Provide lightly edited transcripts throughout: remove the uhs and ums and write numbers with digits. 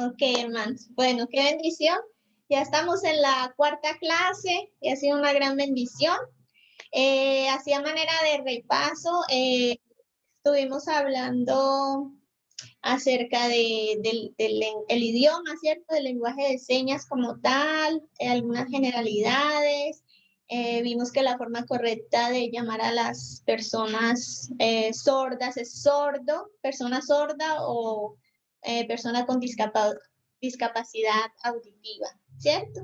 Ok, hermanos. Bueno, qué bendición. Ya estamos en la cuarta clase y ha sido una gran bendición. Así a manera de repaso, estuvimos hablando acerca del idioma, ¿cierto? Del lenguaje de señas como tal, algunas generalidades. Vimos que la forma correcta de llamar a las personas sordas es sordo, persona sorda o persona con discapacidad auditiva, ¿cierto?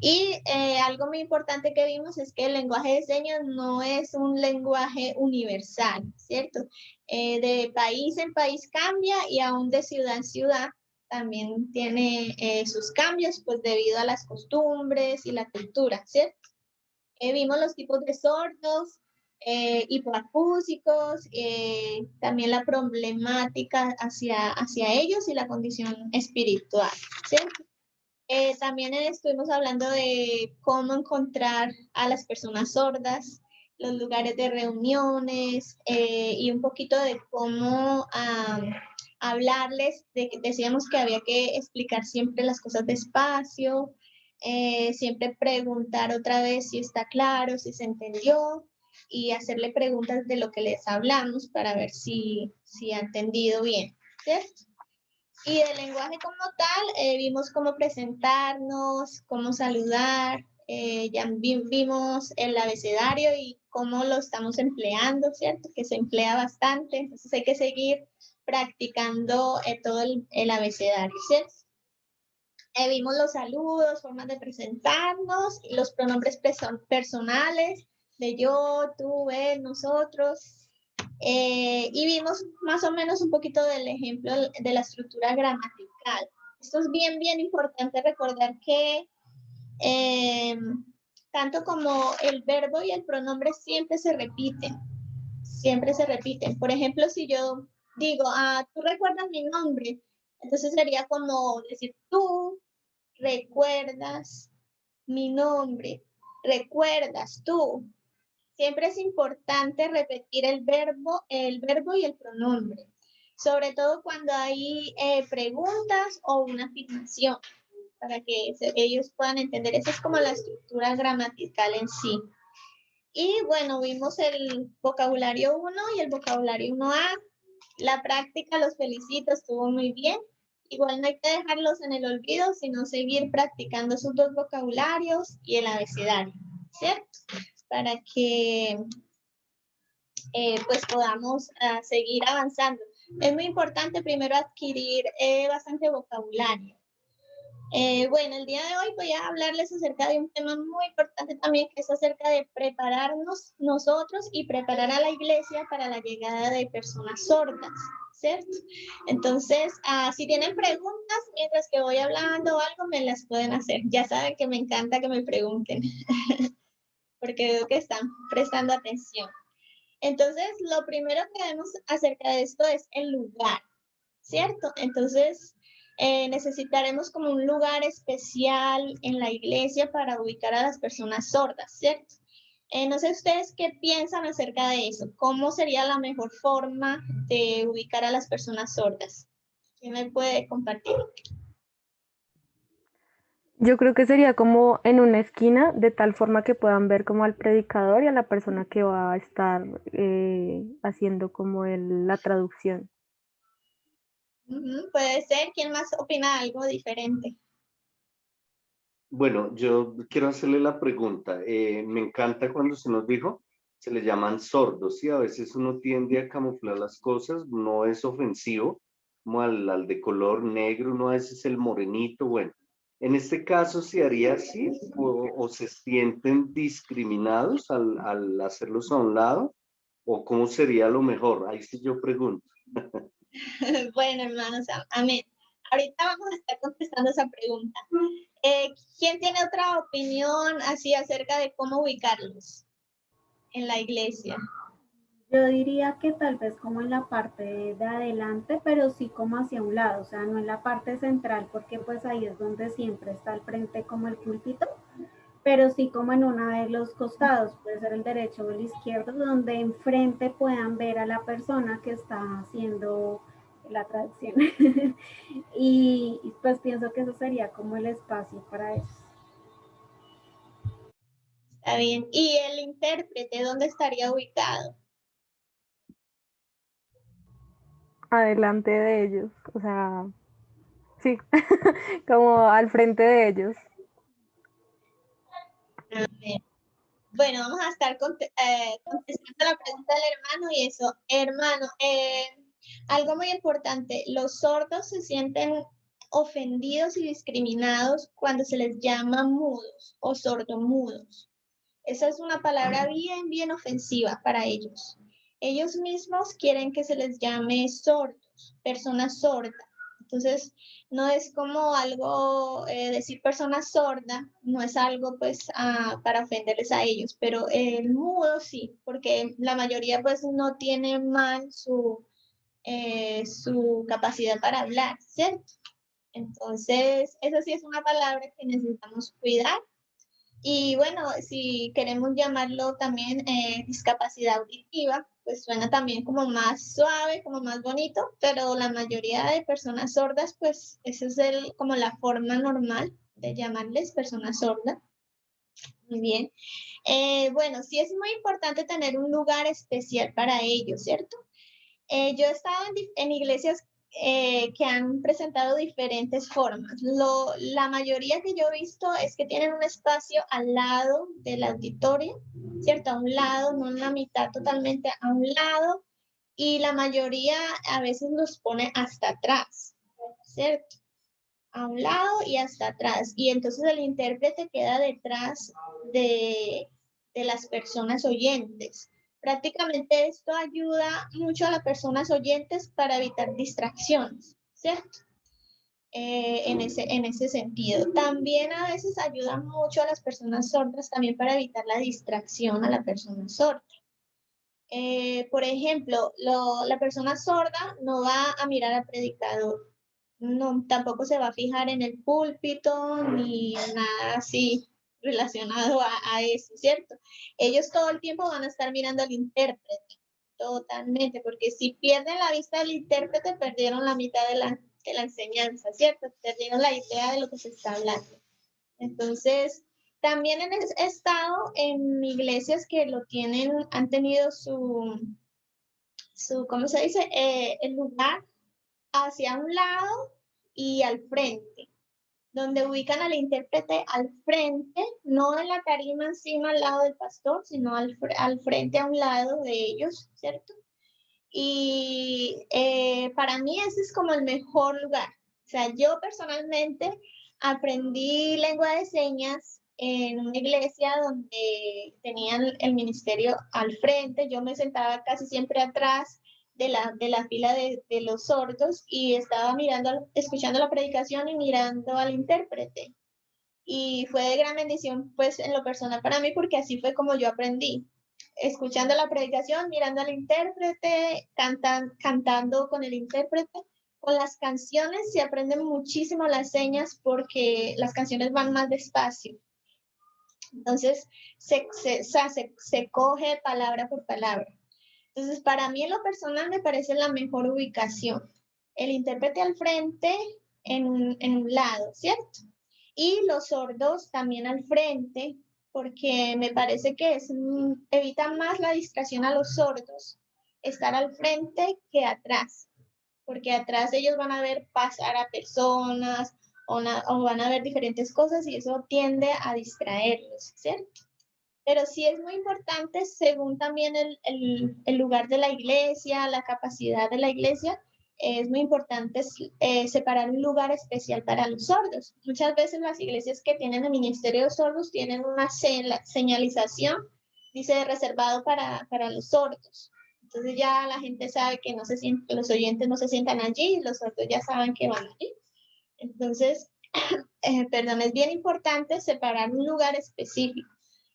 Y algo muy importante que vimos es que el lenguaje de señas no es un lenguaje universal, ¿cierto? De país en país cambia y aún de ciudad en ciudad también tiene sus cambios, pues debido a las costumbres y la cultura, ¿cierto? Vimos los tipos de sordos, hipoacúsicos, también la problemática hacia ellos y la condición espiritual, ¿cierto? También estuvimos hablando de cómo encontrar a las personas sordas, los lugares de reuniones y un poquito de cómo hablarles. Decíamos que había que explicar siempre las cosas despacio, siempre preguntar otra vez si está claro, si se entendió y hacerle preguntas de lo que les hablamos para ver si ha entendido bien, ¿cierto? Y del lenguaje como tal, vimos cómo presentarnos, cómo saludar, ya vimos el abecedario y cómo lo estamos empleando, ¿cierto? Que se emplea bastante, entonces hay que seguir practicando todo el abecedario, ¿cierto? Vimos los saludos, formas de presentarnos, los pronombres personales de yo, tú, él, nosotros. Y vimos más o menos un poquito del ejemplo de la estructura gramatical. Esto es bien, bien importante recordar que tanto como el verbo y el pronombre siempre se repiten, siempre se repiten. Por ejemplo, si yo digo, tú recuerdas mi nombre, entonces sería como decir, tú recuerdas mi nombre, recuerdas tú. Siempre es importante repetir el verbo y el pronombre, sobre todo cuando hay preguntas o una afirmación, para que ellos puedan entender. Esa es como la estructura gramatical en sí. Y bueno, vimos el vocabulario 1 y el vocabulario 1A. La práctica, los felicito, estuvo muy bien. Igual no hay que dejarlos en el olvido, sino seguir practicando sus dos vocabularios y el abecedario, ¿cierto? Para que pues podamos seguir avanzando. Es muy importante primero adquirir bastante vocabulario. Bueno, el día de hoy voy a hablarles acerca de un tema muy importante también, que es acerca de prepararnos nosotros y preparar a la iglesia para la llegada de personas sordas, ¿cierto? Entonces, si tienen preguntas mientras que voy hablando o algo, me las pueden hacer. Ya saben que me encanta que me pregunten, porque veo que están prestando atención. Entonces, lo primero que vemos acerca de esto es el lugar, ¿cierto? Entonces, necesitaremos como un lugar especial en la iglesia para ubicar a las personas sordas, ¿cierto? No sé ustedes qué piensan acerca de eso. ¿Cómo sería la mejor forma de ubicar a las personas sordas? ¿Quién me puede compartir? Yo creo que sería como en una esquina, de tal forma que puedan ver como al predicador y a la persona que va a estar haciendo como la traducción. Puede ser. ¿Quién más opina algo diferente? Bueno, yo quiero hacerle la pregunta. Me encanta cuando se nos dijo, se le llaman sordos, ¿sí? A veces uno tiende a camuflar las cosas, no es ofensivo, como al de color negro, uno a veces el morenito, bueno. En este caso, ¿se haría así o se sienten discriminados al hacerlos a un lado? ¿O cómo sería lo mejor? Ahí sí yo pregunto. Bueno, hermanos, amén. Ahorita vamos a estar contestando esa pregunta. ¿Quién tiene otra opinión así acerca de cómo ubicarlos en la iglesia? Yo diría que tal vez como en la parte de adelante, pero sí como hacia un lado, o sea, no en la parte central, porque pues ahí es donde siempre está al frente como el púlpito, pero sí como en uno de los costados, puede ser el derecho o el izquierdo, donde enfrente puedan ver a la persona que está haciendo la traducción. y pues pienso que eso sería como el espacio para eso. Está bien. ¿Y el intérprete dónde estaría ubicado? Adelante de ellos, o sea, sí, como al frente de ellos. A ver. Bueno, vamos a estar contestando la pregunta del hermano y eso. Hermano, algo muy importante, los sordos se sienten ofendidos y discriminados cuando se les llama mudos o sordomudos. Esa es una palabra bien, bien ofensiva para ellos. Ellos mismos quieren que se les llame sordos, personas sordas. Entonces, no es como algo, decir persona sorda, no es algo pues para ofenderles a ellos, pero el mudo sí, porque la mayoría pues no tiene mal su capacidad para hablar, ¿cierto? Entonces, esa sí es una palabra que necesitamos cuidar. Y bueno, si queremos llamarlo también discapacidad auditiva, pues suena también como más suave, como más bonito, pero la mayoría de personas sordas, pues esa es como la forma normal de llamarles personas sordas. Muy bien. Bueno, sí es muy importante tener un lugar especial para ellos, ¿cierto? Yo he estado en iglesias que han presentado diferentes formas. La mayoría que yo he visto es que tienen un espacio al lado del auditorio, ¿cierto? A un lado, no en la mitad totalmente, a un lado. Y la mayoría a veces los pone hasta atrás, ¿cierto? A un lado y hasta atrás. Y entonces el intérprete queda detrás de las personas oyentes. Prácticamente esto ayuda mucho a las personas oyentes para evitar distracciones, ¿cierto? En ese sentido. También a veces ayuda mucho a las personas sordas también para evitar la distracción a la persona sorda. Por ejemplo, la persona sorda no va a mirar al predicador, no, tampoco se va a fijar en el púlpito ni nada así relacionado a eso, ¿cierto? Ellos todo el tiempo van a estar mirando al intérprete, totalmente, porque si pierden la vista del intérprete, perdieron la mitad de la enseñanza, ¿cierto? Perdieron la idea de lo que se está hablando. Entonces, también he estado en iglesias que lo tienen, han tenido ¿cómo se dice? El lugar hacia un lado y al frente, donde ubican al intérprete al frente, no en la tarima encima al lado del pastor, sino al frente a un lado de ellos, ¿cierto? Y para mí ese es como el mejor lugar. O sea, yo personalmente aprendí lengua de señas en una iglesia donde tenían el ministerio al frente. Yo me sentaba casi siempre atrás de la fila de los sordos y estaba escuchando la predicación y mirando al intérprete. Y fue de gran bendición, pues, en lo personal para mí, porque así fue como yo aprendí escuchando la predicación, mirando al intérprete, cantando con el intérprete. Con las canciones se aprenden muchísimo las señas porque las canciones van más despacio. Entonces, se coge palabra por palabra. Entonces, para mí en lo personal me parece la mejor ubicación. El intérprete al frente en un lado, ¿cierto? Y los sordos también al frente, porque me parece que evita más la distracción a los sordos estar al frente que atrás, porque atrás ellos van a ver pasar a personas o van a ver diferentes cosas y eso tiende a distraerlos, ¿cierto? Pero sí es muy importante, según también el lugar de la iglesia, la capacidad de la iglesia, es muy importante separar un lugar especial para los sordos. Muchas veces las iglesias que tienen el ministerio de sordos tienen una señalización, dice reservado para los sordos. Entonces ya la gente sabe que no se siente, los oyentes no se sientan allí, los sordos ya saben que van allí. Entonces, perdón, es bien importante separar un lugar específico.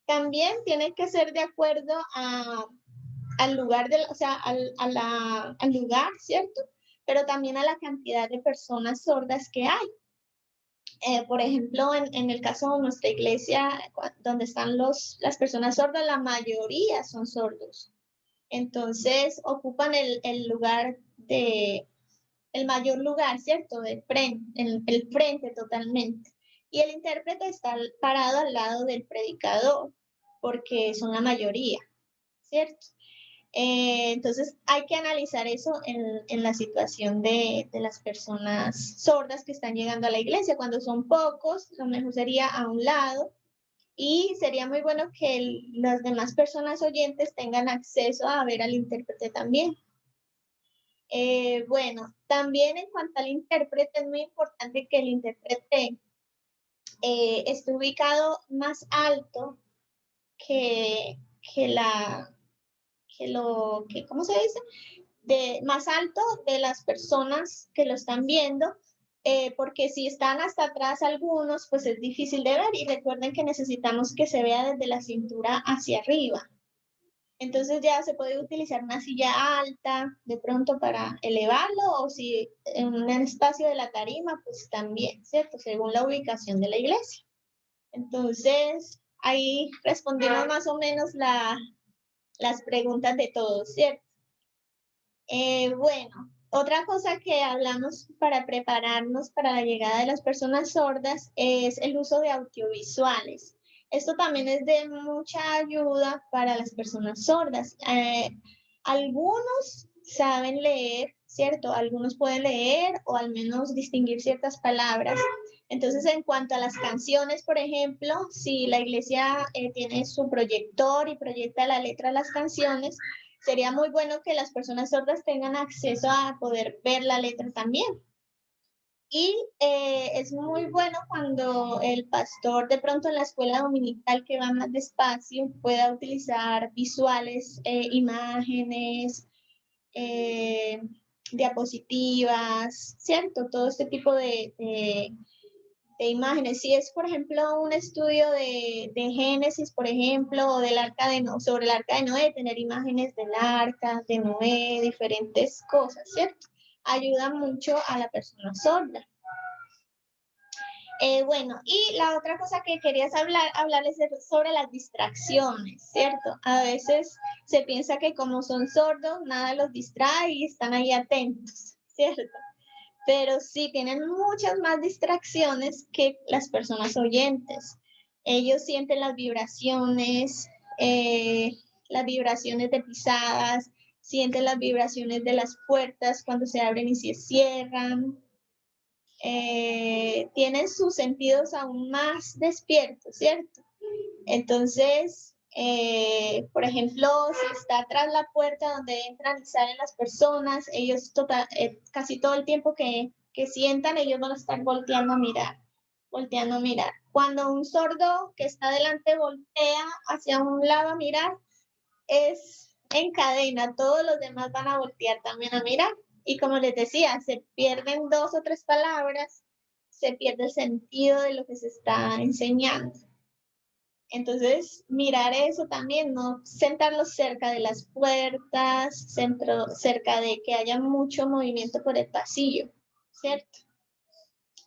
También tiene que ser de acuerdo al lugar, o sea, al lugar, ¿cierto? Pero también a la cantidad de personas sordas que hay. Por ejemplo, en el caso de nuestra iglesia, donde están las personas sordas, la mayoría son sordos. Entonces, ocupan el lugar el mayor lugar, ¿cierto? El frente totalmente. Y el intérprete está parado al lado del predicador, porque son la mayoría, ¿cierto? Entonces hay que analizar eso en la situación de las personas sordas que están llegando a la iglesia. Cuando son pocos, lo mejor sería a un lado, y sería muy bueno que las demás personas oyentes tengan acceso a ver al intérprete también. Bueno, también en cuanto al intérprete, es muy importante que el intérprete esté ubicado más alto ¿cómo se dice? Más alto de las personas que lo están viendo, porque si están hasta atrás algunos, pues es difícil de ver, y recuerden que necesitamos que se vea desde la cintura hacia arriba. Entonces ya se puede utilizar una silla alta de pronto para elevarlo, o si en un espacio de la tarima, pues también, ¿cierto? Según la ubicación de la iglesia. Entonces, ahí respondimos más o menos las preguntas de todos, ¿cierto? Bueno, otra cosa que hablamos para prepararnos para la llegada de las personas sordas es el uso de audiovisuales. Esto también es de mucha ayuda para las personas sordas. Algunos saben leer, ¿cierto? Algunos pueden leer o al menos distinguir ciertas palabras. Entonces, en cuanto a las canciones, por ejemplo, si la iglesia tiene su proyector y proyecta la letra de las canciones, sería muy bueno que las personas sordas tengan acceso a poder ver la letra también. Y es muy bueno cuando el pastor de pronto en la escuela dominical, que va más despacio, pueda utilizar visuales, imágenes, diapositivas, ¿cierto? Todo este tipo de imágenes. Si es, por ejemplo, un estudio de Génesis, por ejemplo, o del arca de Noé, sobre el arca de Noé, tener imágenes del arca de Noé, diferentes cosas, ¿cierto? Ayuda mucho a la persona sorda. Bueno, y la otra cosa que querías hablarles es sobre las distracciones, ¿cierto? A veces se piensa que como son sordos, nada los distrae y están ahí atentos, ¿cierto? Pero sí tienen muchas más distracciones que las personas oyentes. Ellos sienten las vibraciones de pisadas, sienten las vibraciones de las puertas cuando se abren y se cierran. Tienen sus sentidos aún más despiertos, ¿cierto? Entonces, por ejemplo, si está atrás la puerta donde entran y salen las personas, ellos casi todo el tiempo que sientan, ellos van a estar volteando a mirar. Cuando un sordo que está delante voltea hacia un lado a mirar, es en cadena, todos los demás van a voltear también a mirar. Y como les decía, se pierden 2 o 3 palabras, se pierde el sentido de lo que se está enseñando. Entonces, mirar eso también, no sentarlos cerca de las puertas, cerca de que haya mucho movimiento por el pasillo, ¿cierto?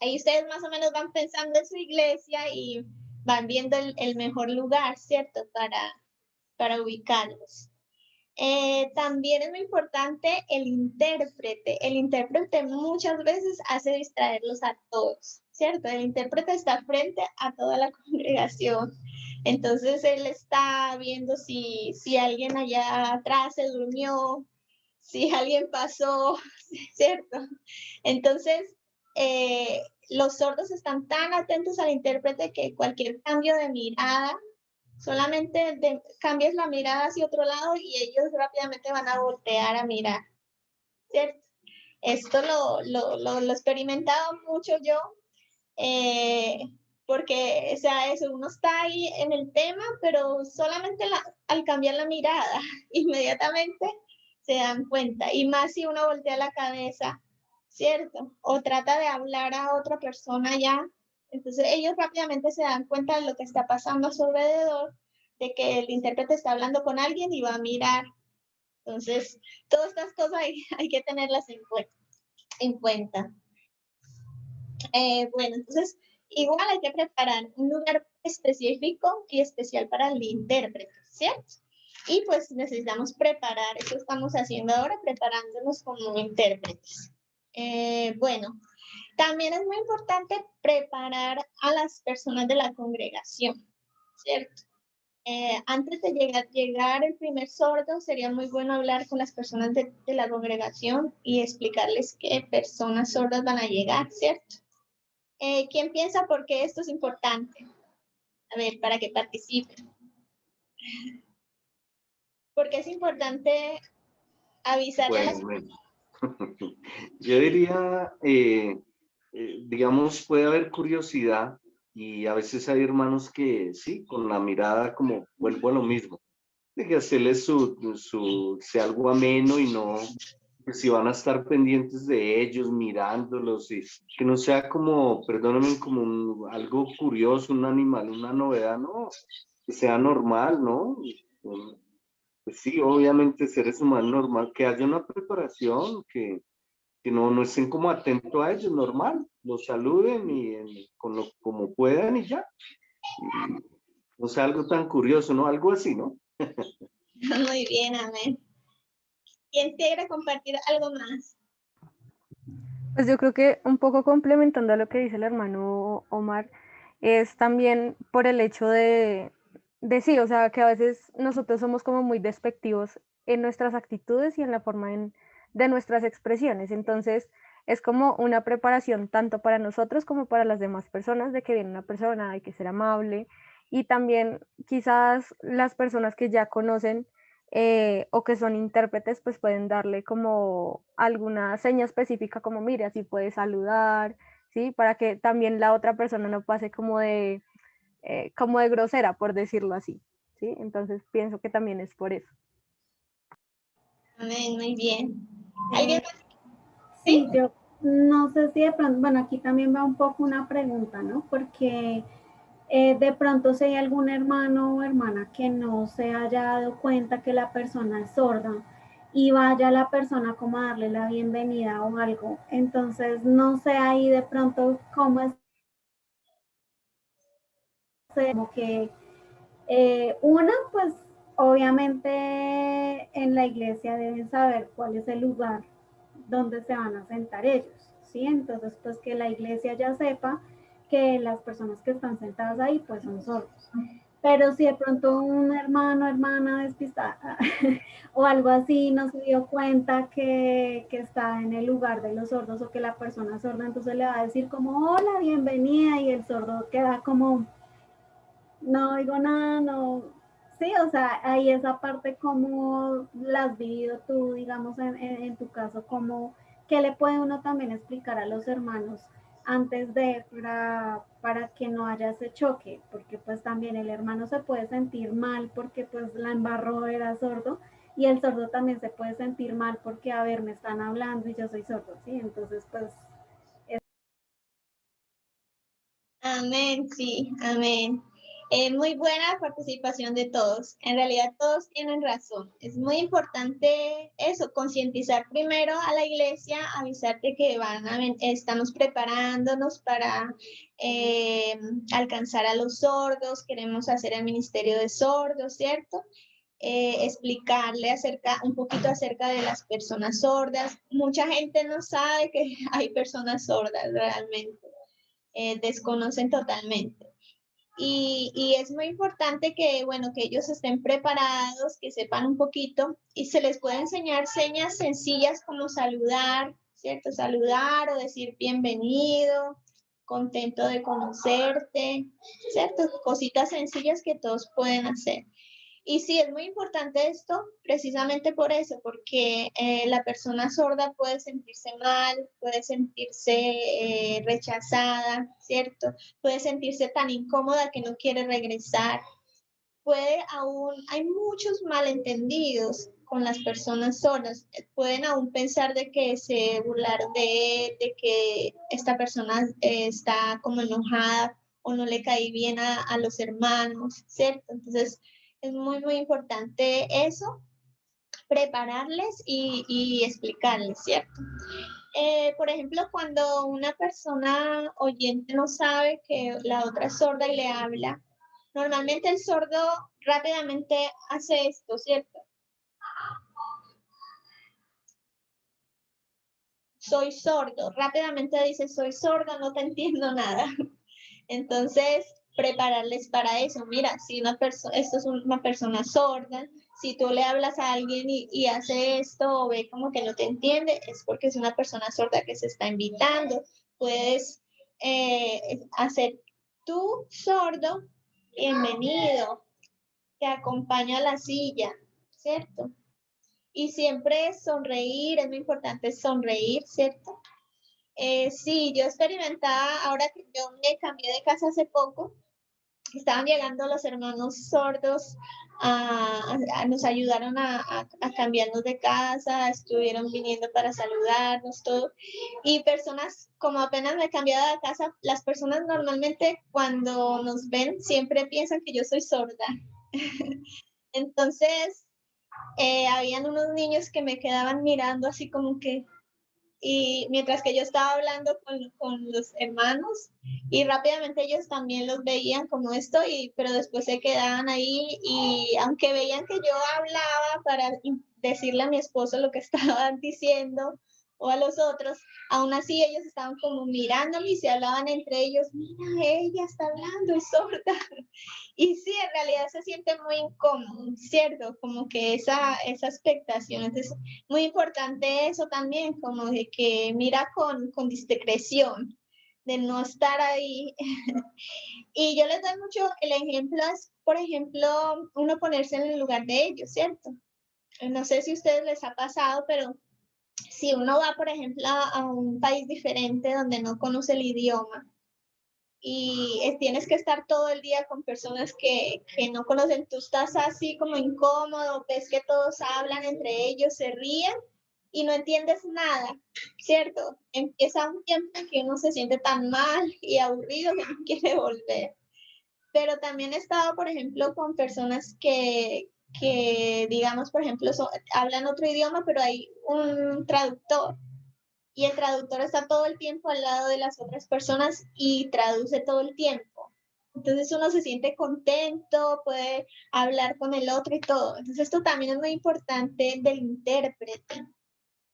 Ahí ustedes más o menos van pensando en su iglesia y van viendo el mejor lugar, ¿cierto? Para ubicarlos. También es muy importante el intérprete. El intérprete muchas veces hace distraerlos a todos, ¿cierto? El intérprete está frente a toda la congregación. Entonces él está viendo si alguien allá atrás se durmió, si alguien pasó, ¿cierto? Entonces, los sordos están tan atentos al intérprete que cualquier cambio de mirada, solamente cambias la mirada hacia otro lado y ellos rápidamente van a voltear a mirar, ¿cierto? Esto lo he experimentado mucho yo, porque, o sea, eso, uno está ahí en el tema, pero solamente al cambiar la mirada, inmediatamente se dan cuenta, y más si uno voltea la cabeza, ¿cierto? O trata de hablar a otra persona ya, entonces ellos rápidamente se dan cuenta de lo que está pasando a su alrededor, de que el intérprete está hablando con alguien y va a mirar. Entonces, todas estas cosas hay que tenerlas en cuenta. Bueno, entonces, igual hay que preparar un lugar específico y especial para el intérprete, ¿cierto? Y pues necesitamos preparar, eso estamos haciendo ahora, preparándonos como intérpretes. Bueno, también es muy importante preparar a las personas de la congregación, ¿cierto? Antes de llegar el primer sordo, sería muy bueno hablar con las personas de la congregación y explicarles qué personas sordas van a llegar, ¿cierto? ¿Quién piensa por qué esto es importante? A ver, para que participen. Porque es importante avisarle a las Bueno, yo diría, digamos, puede haber curiosidad y a veces hay hermanos que sí, con la mirada como vuelvo a lo mismo, de que hacerle sea algo ameno y no, pues si van a estar pendientes de ellos, mirándolos y que no sea como, perdóname, como algo curioso, un animal, una novedad, no, que sea normal, ¿no? Pues sí, obviamente seres humanos normal, que haya una preparación, que no estén como atentos a ellos, normal, los saluden y como puedan y ya. Y no sea algo tan curioso, ¿no? Algo así, ¿no? Muy bien, amén. ¿Quién quiere compartir algo más? Pues yo creo que un poco complementando a lo que dice el hermano Omar, es también por el hecho de sí, o sea, que a veces nosotros somos como muy despectivos en nuestras actitudes y en la forma de nuestras expresiones. Entonces, es como una preparación tanto para nosotros como para las demás personas, de que viene una persona, hay que ser amable. Y también quizás las personas que ya conocen o que son intérpretes, pues pueden darle como alguna seña específica, como mire, así puede saludar, ¿sí? Para que también la otra persona no pase como de grosera, por decirlo así, ¿sí? Entonces pienso que también es por eso. Amén, muy bien. ¿Alguien Eh, más? ¿Sí? sí, yo no sé si de pronto, bueno, aquí también va un poco una pregunta, ¿no? Porque de pronto si hay algún hermano o hermana que no se haya dado cuenta que la persona es sorda y vaya la persona como a darle la bienvenida o algo, entonces no sé ahí de pronto cómo es como que una, pues obviamente en la iglesia deben saber cuál es el lugar donde se van a sentar ellos, ¿sí? Entonces, pues que la iglesia ya sepa que las personas que están sentadas ahí, pues son sordos. Pero si de pronto un hermano, hermana despistada o algo así no se dio cuenta que está en el lugar de los sordos o que la persona es sorda, entonces le va a decir como, hola, bienvenida, y el sordo queda como, no digo nada, no. Sí, o sea, ahí esa parte como la has vivido tú, digamos, en tu caso, como, ¿qué le puede uno también explicar a los hermanos antes de, para que no haya ese choque? Porque pues también el hermano se puede sentir mal porque pues la embarró, era sordo, y el sordo también se puede sentir mal porque, a ver, me están hablando y yo soy sordo, ¿sí? Entonces, pues, Amén, sí, amén. Muy buena participación de todos. En realidad todos tienen razón. Es muy importante eso, concientizar primero a la iglesia, avisarte que estamos preparándonos para alcanzar a los sordos, queremos hacer el ministerio de sordos, ¿cierto? Explicarle un poquito acerca de las personas sordas. Mucha gente no sabe que hay personas sordas realmente. Desconocen totalmente. Y es muy importante que, bueno, que ellos estén preparados, que sepan un poquito y se les puede enseñar señas sencillas como saludar, ¿cierto? Saludar o decir bienvenido, contento de conocerte, ¿cierto? Cositas sencillas que todos pueden hacer. Y sí, es muy importante esto precisamente por eso, porque la persona sorda puede sentirse mal, puede sentirse rechazada, ¿cierto? Puede sentirse tan incómoda que no quiere regresar. Hay muchos malentendidos con las personas sordas. Pueden aún pensar de que se burlaron de él, de que esta persona está como enojada o no le cae bien a los hermanos, ¿cierto? Entonces, es muy, muy importante eso, prepararles y explicarles, ¿cierto? Por ejemplo, cuando una persona oyente no sabe que la otra es sorda y le habla, normalmente el sordo rápidamente hace esto, ¿cierto? soy sordo. Rápidamente dice, soy sordo, no te entiendo nada. Entonces, prepararles para eso. Mira, si esto es una persona sorda, si tú le hablas a alguien y hace esto o ve como que no te entiende, es porque es una persona sorda que se está invitando. Puedes hacer tú sordo, bienvenido, te acompaño a la silla, ¿cierto? Y siempre sonreír, es muy importante sonreír, ¿cierto? Sí, yo experimentaba, ahora que yo me cambié de casa hace poco, estaban llegando los hermanos sordos, nos ayudaron a cambiarnos de casa, estuvieron viniendo para saludarnos, todo. Y personas, como apenas me he cambiado de casa, las personas normalmente cuando nos ven siempre piensan que yo soy sorda. Entonces, habían unos niños que me quedaban mirando así como que, y mientras que yo estaba hablando con los hermanos y rápidamente ellos también los veían como esto, pero después se quedaban ahí y aunque veían que yo hablaba para decirle a mi esposo lo que estaban diciendo o a los otros, aún así ellos estaban como mirándome y se hablaban entre ellos, mira, ella está hablando, es sorda. Y sí, en realidad se siente muy incómodo, ¿cierto? Como que esa expectación. Entonces, muy importante eso también, como de que mira con discreción, de no estar ahí. Y yo les doy mucho el ejemplo, es, por ejemplo, uno ponerse en el lugar de ellos, ¿cierto? No sé si a ustedes les ha pasado, pero si uno va, por ejemplo, a un país diferente donde no conoce el idioma, y tienes que estar todo el día con personas que no conocen, tú estás así como incómodo, ves que todos hablan entre ellos, se ríen y no entiendes nada, ¿cierto? Empieza un tiempo en que uno se siente tan mal y aburrido que no quiere volver. Pero también he estado, por ejemplo, con personas que digamos, por ejemplo, hablan otro idioma, pero hay un traductor y el traductor está todo el tiempo al lado de las otras personas y traduce todo el tiempo. Entonces uno se siente contento, puede hablar con el otro y todo. Entonces esto también es muy importante del intérprete.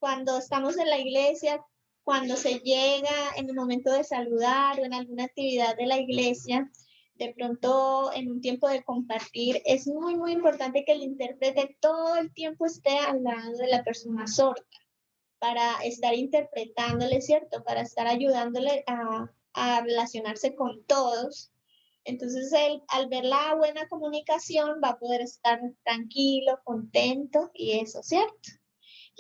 Cuando estamos en la iglesia, cuando se llega en el momento de saludar o en alguna actividad de la iglesia, de pronto en un tiempo de compartir, es muy, muy importante que el intérprete todo el tiempo esté al lado de la persona sorda para estar interpretándole, ¿cierto? Para estar ayudándole a relacionarse con todos. Entonces, él, al ver la buena comunicación, va a poder estar tranquilo, contento y eso, ¿cierto?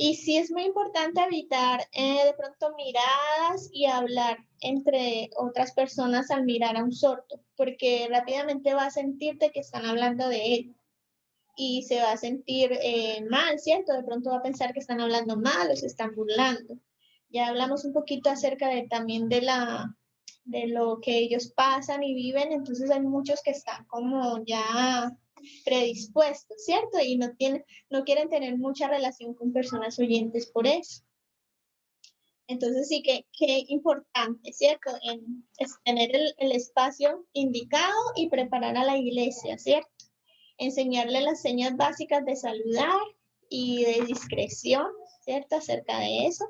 Y sí es muy importante evitar de pronto miradas y hablar entre otras personas al mirar a un sordo, porque rápidamente va a sentirte que están hablando de él y se va a sentir mal, ¿cierto? De pronto va a pensar que están hablando mal o se están burlando. Ya hablamos un poquito acerca también de lo que ellos pasan y viven, entonces hay muchos que están como ya predispuestos, ¿cierto? Y no quieren tener mucha relación con personas oyentes por eso. Entonces sí que importante, ¿cierto? Es tener el espacio indicado y preparar a la iglesia, ¿cierto? Enseñarle las señas básicas de saludar y de discreción, ¿cierto? Acerca de eso,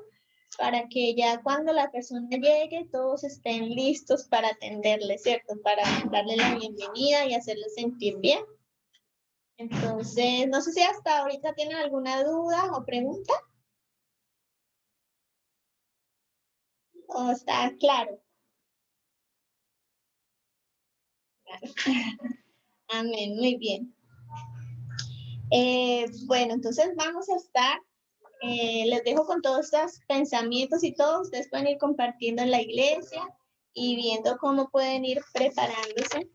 para que ya cuando la persona llegue, todos estén listos para atenderle, ¿cierto? Para darle la bienvenida y hacerle sentir bien. Entonces, no sé si hasta ahorita tienen alguna duda o pregunta. ¿O está claro? Amén, muy bien. Bueno, entonces vamos a estar, les dejo con todos estos pensamientos y todo, ustedes pueden ir compartiendo en la iglesia y viendo cómo pueden ir preparándose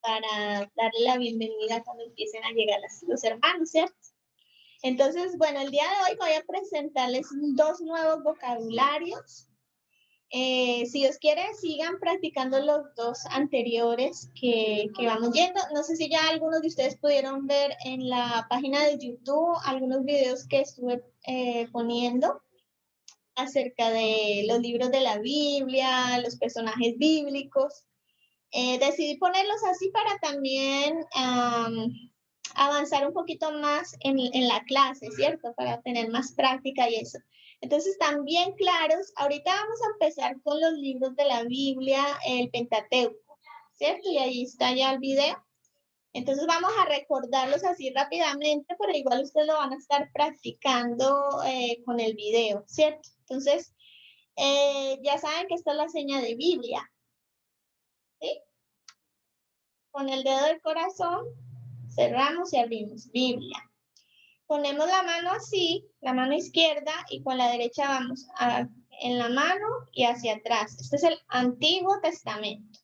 para darle la bienvenida cuando empiecen a llegar los hermanos, ¿cierto? Entonces, bueno, el día de hoy voy a presentarles 2 nuevos vocabularios. Si Dios quiere, sigan practicando los 2 anteriores que vamos viendo. No sé si ya algunos de ustedes pudieron ver en la página de YouTube algunos videos que estuve poniendo acerca de los libros de la Biblia, los personajes bíblicos. Decidí ponerlos así para también avanzar un poquito más en la clase, ¿cierto? Para tener más práctica y eso. Entonces están bien claros. Ahorita vamos a empezar con los libros de la Biblia, el Pentateuco, ¿cierto? Y ahí está ya el video. Entonces vamos a recordarlos así rápidamente, pero igual ustedes lo van a estar practicando con el video, ¿cierto? Entonces, ya saben que esta es la seña de Biblia, ¿sí? Con el dedo del corazón, cerramos y abrimos, Biblia. Ponemos la mano así, la mano izquierda, y con la derecha vamos en la mano y hacia atrás. Este es el Antiguo Testamento.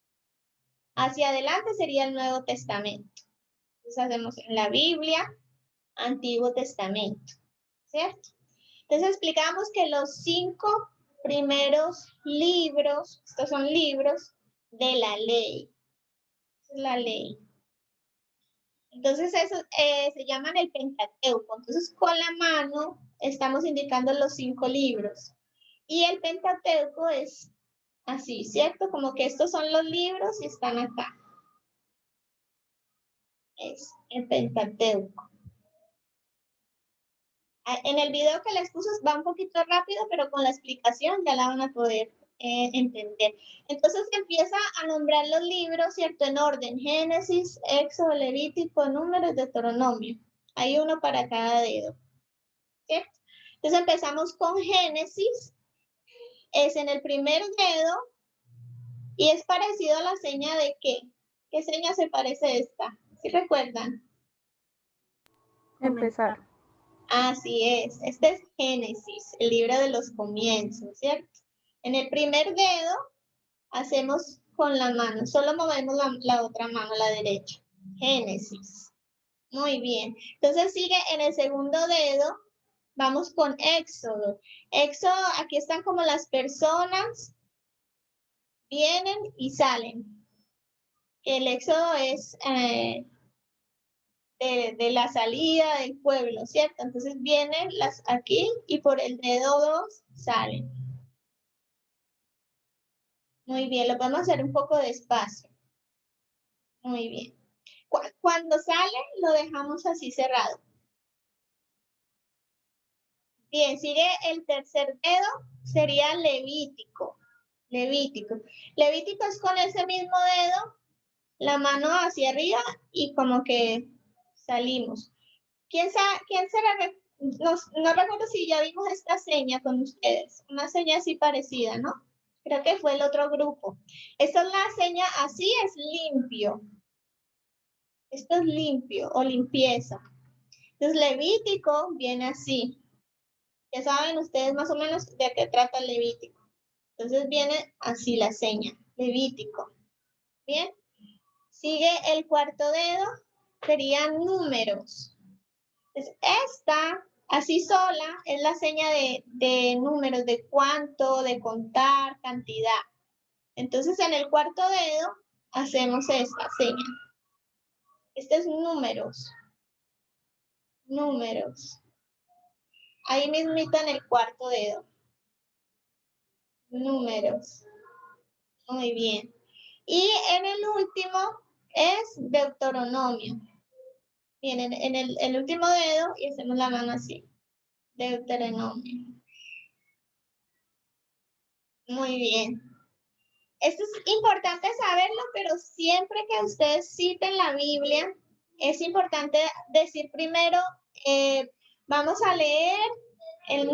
Hacia adelante sería el Nuevo Testamento. Entonces hacemos en la Biblia, Antiguo Testamento, ¿cierto? Entonces explicamos que los 5 primeros libros, estos son libros de la ley. Esa es la ley. Entonces eso se llaman el Pentateuco. Entonces con la mano estamos indicando los 5 libros. Y el Pentateuco es así, ¿cierto? Como que estos son los libros y están acá. Es el Pentateuco. En el video que les puse va un poquito rápido, pero con la explicación ya la van a poder entender. Entonces empieza a nombrar los libros, ¿cierto? En orden: Génesis, Éxodo, Levítico, Números, Deuteronomio. Hay uno para cada dedo, ¿cierto? Entonces empezamos con Génesis. Es en el primer dedo y es parecido a la seña de ¿qué? ¿Qué seña se parece esta? ¿Sí recuerdan? Empezar. Así es, este es Génesis, el libro de los comienzos, ¿cierto? En el primer dedo hacemos con la mano, solo movemos la otra mano, la derecha. Génesis. Muy bien. Entonces sigue en el segundo dedo, vamos con Éxodo. Éxodo, aquí están como las personas, vienen y salen. El Éxodo es de la salida del pueblo, ¿cierto? Entonces vienen las aquí y por el dedo 2 salen. Muy bien, lo podemos hacer un poco despacio. Muy bien. Cuando sale, lo dejamos así cerrado. Bien, sigue el tercer dedo, sería Levítico. Levítico. Levítico es con ese mismo dedo, la mano hacia arriba y como que salimos. ¿Quién será? No recuerdo si ya vimos esta seña con ustedes. Una seña así parecida, ¿no? Creo que fue el otro grupo. Esta es la seña, así es limpio. Esto es limpio o limpieza. Entonces Levítico viene así. Ya saben ustedes más o menos de qué trata el Levítico. Entonces viene así la seña, Levítico. Bien. Sigue el cuarto dedo, serían números. Entonces, esta, así sola, es la seña de números, de cuánto, de contar, cantidad. Entonces, en el cuarto dedo, hacemos esta seña. Este es números. Números. Ahí mismito en el cuarto dedo. Números. Muy bien. Y en el último es Deuteronomio. Bien, en el último dedo y hacemos la mano así. Deuteronomio. Muy bien. Esto es importante saberlo, pero siempre que ustedes citen la Biblia, es importante decir primero, vamos a leer el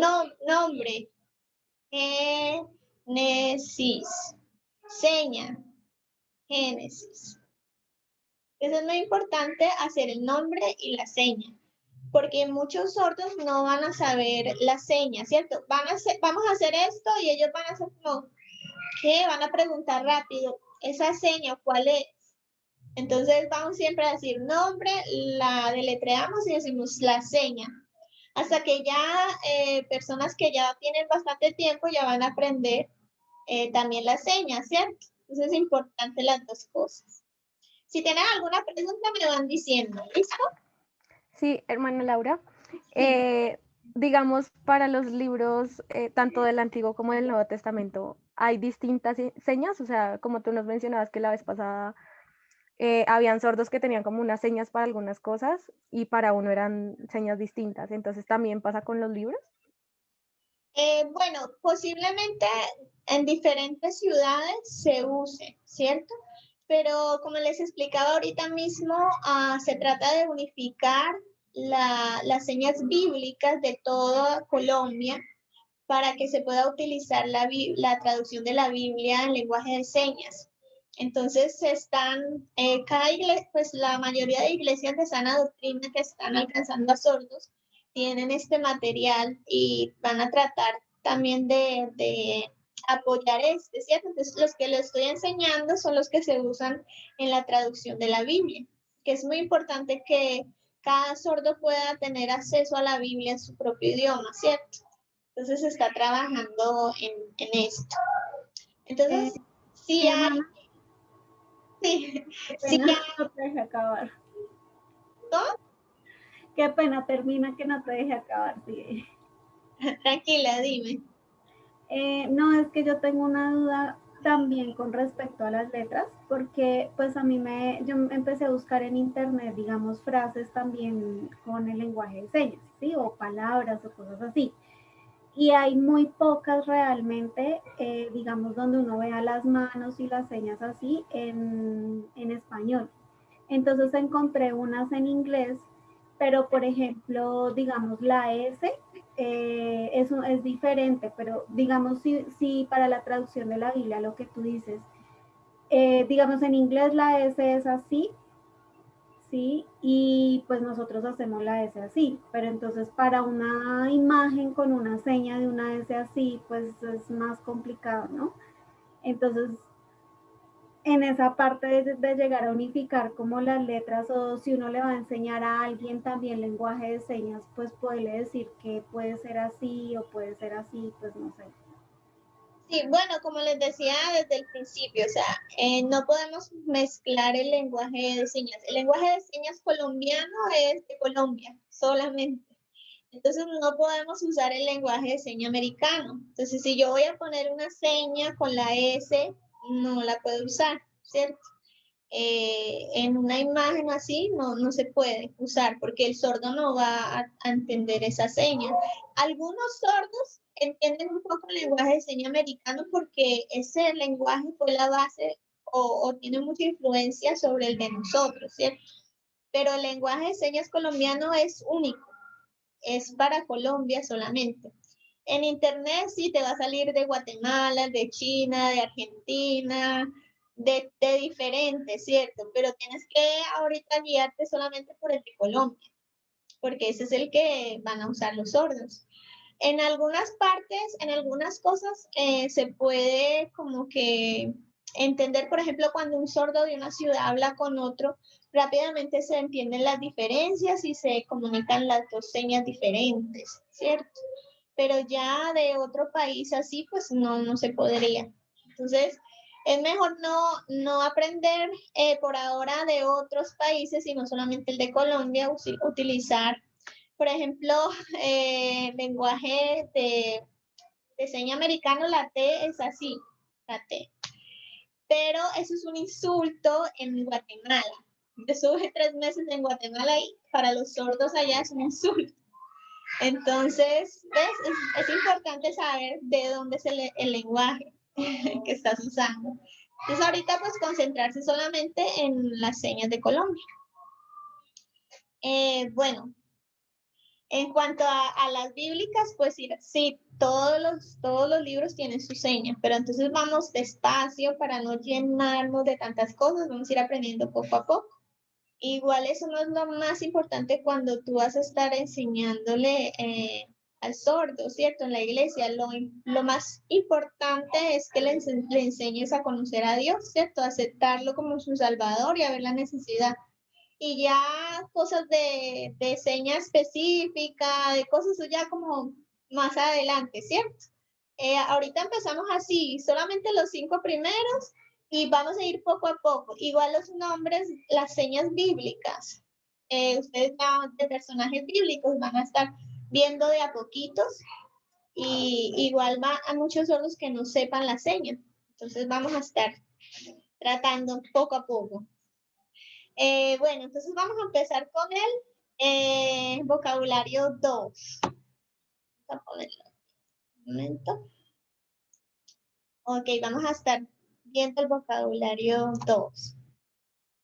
nombre. Génesis. Seña. Génesis. Eso es muy importante, hacer el nombre y la seña, porque muchos sordos no van a saber la seña, ¿cierto? Vamos a hacer esto y ellos van a hacer como, ¿qué? Van a preguntar rápido, ¿esa seña cuál es? Entonces vamos siempre a decir nombre, la deletreamos y decimos la seña. Hasta que ya personas que ya tienen bastante tiempo ya van a aprender también la seña, ¿cierto? Entonces es importante las dos cosas. Si tienen alguna pregunta me van diciendo, ¿listo? Sí, hermana Laura. Digamos, para los libros, tanto del Antiguo como del Nuevo Testamento, ¿hay distintas señas? O sea, como tú nos mencionabas que la vez pasada habían sordos que tenían como unas señas para algunas cosas y para uno eran señas distintas. Entonces, ¿también pasa con los libros? Bueno, posiblemente en diferentes ciudades se use, ¿cierto? Pero como les explicaba ahorita mismo, se trata de unificar las señas bíblicas de toda Colombia para que se pueda utilizar la traducción de la Biblia en lenguaje de señas. Entonces cada iglesia, pues la mayoría de iglesias de sana doctrina que están alcanzando a sordos tienen este material y van a tratar también de apoyar ¿cierto? Entonces los que lo estoy enseñando son los que se usan en la traducción de la Biblia, que es muy importante que cada sordo pueda tener acceso a la Biblia en su propio idioma, ¿cierto? Entonces se está trabajando en esto. Entonces, sí hay... Hermana, Sí, qué sí pena, hay... no te deje acabar. ¿Cómo? Qué pena, termina que no te deje acabar, sí. Tranquila, dime. No, es que yo tengo una duda también con respecto a las letras, porque pues yo empecé a buscar en internet, digamos, frases también con el lenguaje de señas, ¿sí? O palabras o cosas así. Y hay muy pocas realmente, digamos, donde uno vea las manos y las señas así en español. Entonces encontré unas en inglés, pero por ejemplo, digamos, la S es diferente, pero digamos, si para la traducción de la Biblia, lo que tú dices, digamos, en inglés la S es así, ¿sí? Y pues nosotros hacemos la S así, pero entonces para una imagen con una seña de una S así, pues es más complicado, ¿no? Entonces, en esa parte de llegar a unificar como las letras, o si uno le va a enseñar a alguien también lenguaje de señas, pues puede decir que puede ser así o puede ser así, pues no sé. Sí, bueno, como les decía desde el principio, o sea, no podemos mezclar el lenguaje de señas. El lenguaje de señas colombiano es de Colombia solamente. Entonces no podemos usar el lenguaje de seña americano. Entonces, si yo voy a poner una seña con la S, no la puedo usar, ¿cierto? En una imagen así no se puede usar porque el sordo no va a entender esa seña. Algunos sordos entienden un poco el lenguaje de seña americano porque ese lenguaje fue la base o tiene mucha influencia sobre el de nosotros, ¿cierto? Pero el lenguaje de señas colombiano es único, es para Colombia solamente. En internet sí te va a salir de Guatemala, de China, de Argentina, de diferentes, ¿cierto? Pero tienes que ahorita guiarte solamente por el de Colombia, porque ese es el que van a usar los sordos. En algunas partes, en algunas cosas, se puede como que entender, por ejemplo, cuando un sordo de una ciudad habla con otro, rápidamente se entienden las diferencias y se comunican las dos señas diferentes, ¿cierto? Pero ya de otro país así, pues no se podría. Entonces, es mejor no aprender por ahora de otros países, sino solamente el de Colombia, utilizar, por ejemplo, lenguaje de seña americano, la T es así, la T. Pero eso es un insulto en Guatemala. Yo estuve 3 meses en Guatemala y para los sordos allá es un insulto. Entonces, ¿ves? Es importante saber de dónde es el lenguaje que estás usando. Entonces, ahorita pues concentrarse solamente en las señas de Colombia. Bueno, en cuanto a las bíblicas, pues sí, todos los libros tienen su seña, pero entonces vamos despacio para no llenarnos de tantas cosas, vamos a ir aprendiendo poco a poco. Igual eso no es lo más importante cuando tú vas a estar enseñándole al sordo, ¿cierto? En la iglesia, lo más importante es que le enseñes a conocer a Dios, ¿cierto? A aceptarlo como su Salvador y a ver la necesidad. Y ya cosas de seña específica, de cosas ya como más adelante, ¿cierto? Ahorita empezamos así, solamente los 5 primeros y vamos a ir poco a poco. Igual los nombres, las señas bíblicas, ustedes ya de personajes bíblicos van a estar viendo de a poquitos y igual va a muchos sordos que no sepan la seña. Entonces vamos a estar tratando poco a poco. Bueno, entonces vamos a empezar con el vocabulario 2. Vamos a ponerlo. Un momento. Ok, vamos a estar viendo el vocabulario 2.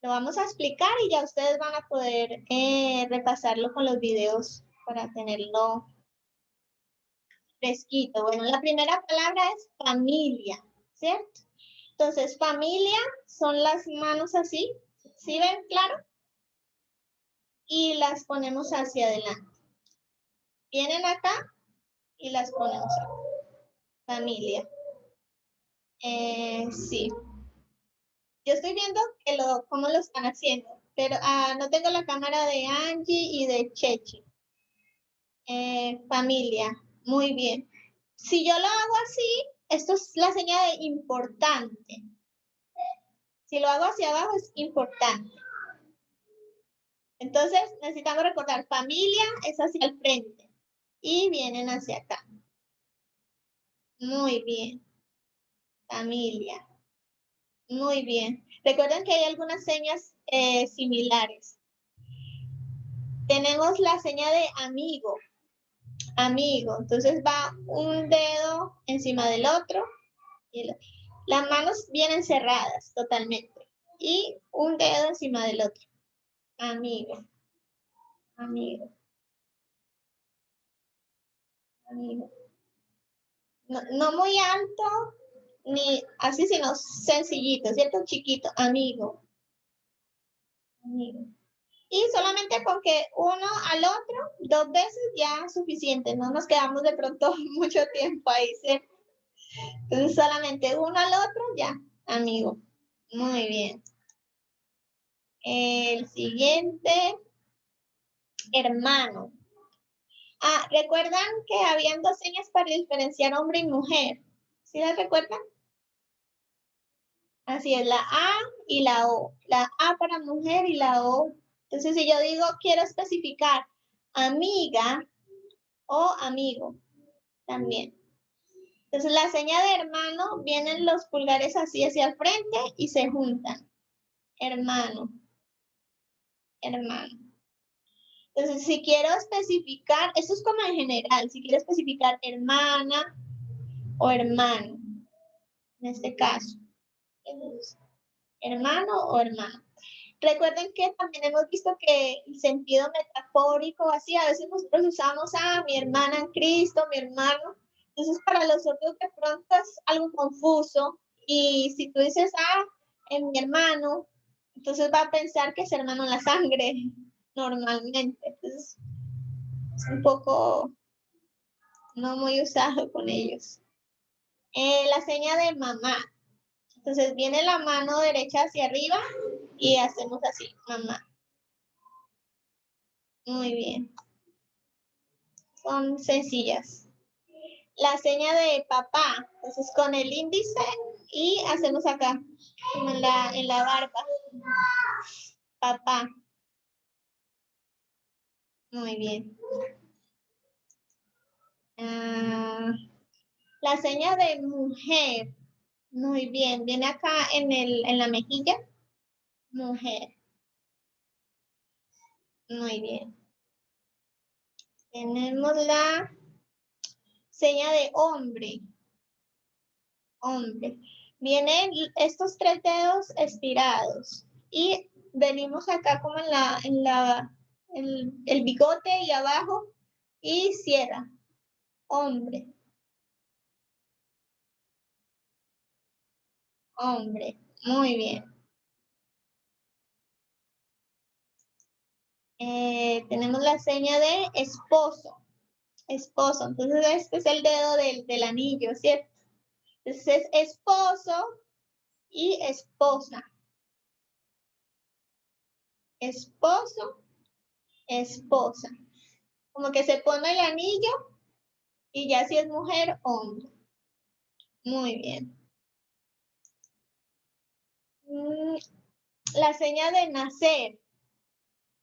Lo vamos a explicar y ya ustedes van a poder repasarlo con los videos para tenerlo fresquito. Bueno, la primera palabra es familia, ¿cierto? Entonces, familia son las manos así, ¿sí ven claro? Y las ponemos hacia adelante. Vienen acá y las ponemos acá. Familia. Sí. Yo estoy viendo que cómo lo están haciendo, pero no tengo la cámara de Angie y de Chechi. Familia, muy bien. Si yo lo hago así, esto es la señal de importante. Si lo hago hacia abajo es importante. Entonces necesitamos recordar, familia es hacia el frente y vienen hacia acá. Muy bien. Familia. Muy bien. Recuerden que hay algunas señas similares. Tenemos la seña de amigo. Amigo. Entonces va un dedo encima del otro. Las manos vienen cerradas totalmente. Y un dedo encima del otro. Amigo. Amigo. Amigo. No muy alto, ni así, sino sencillito, ¿cierto? Chiquito. Amigo. Amigo. Y solamente con que uno al otro 2 veces ya es suficiente. No nos quedamos de pronto mucho tiempo ahí, ¿cierto? Entonces solamente uno al otro ya, amigo. Muy bien. El siguiente, hermano. ¿Recuerdan que habían 2 señas para diferenciar hombre y mujer? ¿Sí las recuerdan? Así es, la A y la O. La A para mujer y la O. Entonces, si yo digo, quiero especificar amiga o amigo, también. Entonces, la señal de hermano, vienen los pulgares así hacia el frente y se juntan. Hermano. Hermano. Entonces, si quiero especificar, esto es como en general, si quiero especificar hermana o hermano, en este caso. Entonces, hermano o hermana. Recuerden que también hemos visto que el sentido metafórico, así, a veces nosotros usamos a mi hermana en Cristo, mi hermano. Entonces, para los otros de pronto es algo confuso. Y si tú dices, en mi hermano, entonces va a pensar que es hermano en la sangre, normalmente. Entonces, es un poco no muy usado con ellos. La seña de mamá. Entonces, viene la mano derecha hacia arriba y hacemos así, mamá. Muy bien. Son sencillas. La seña de papá, entonces con el índice y hacemos acá, como en la barba. Papá. Muy bien. La seña de mujer. Muy bien. Viene acá en la mejilla. Mujer. Muy bien. Tenemos la seña de hombre. Hombre. Vienen estos 3 dedos estirados. Y venimos acá como el bigote y abajo. Y cierra. Hombre. Hombre. Muy bien. Tenemos la seña de esposo. Esposo. Entonces este es el dedo del anillo, ¿cierto? Entonces es esposo y esposa. Esposo, esposa. Como que se pone el anillo y ya si es mujer, hombre. Muy bien. La seña de nacer,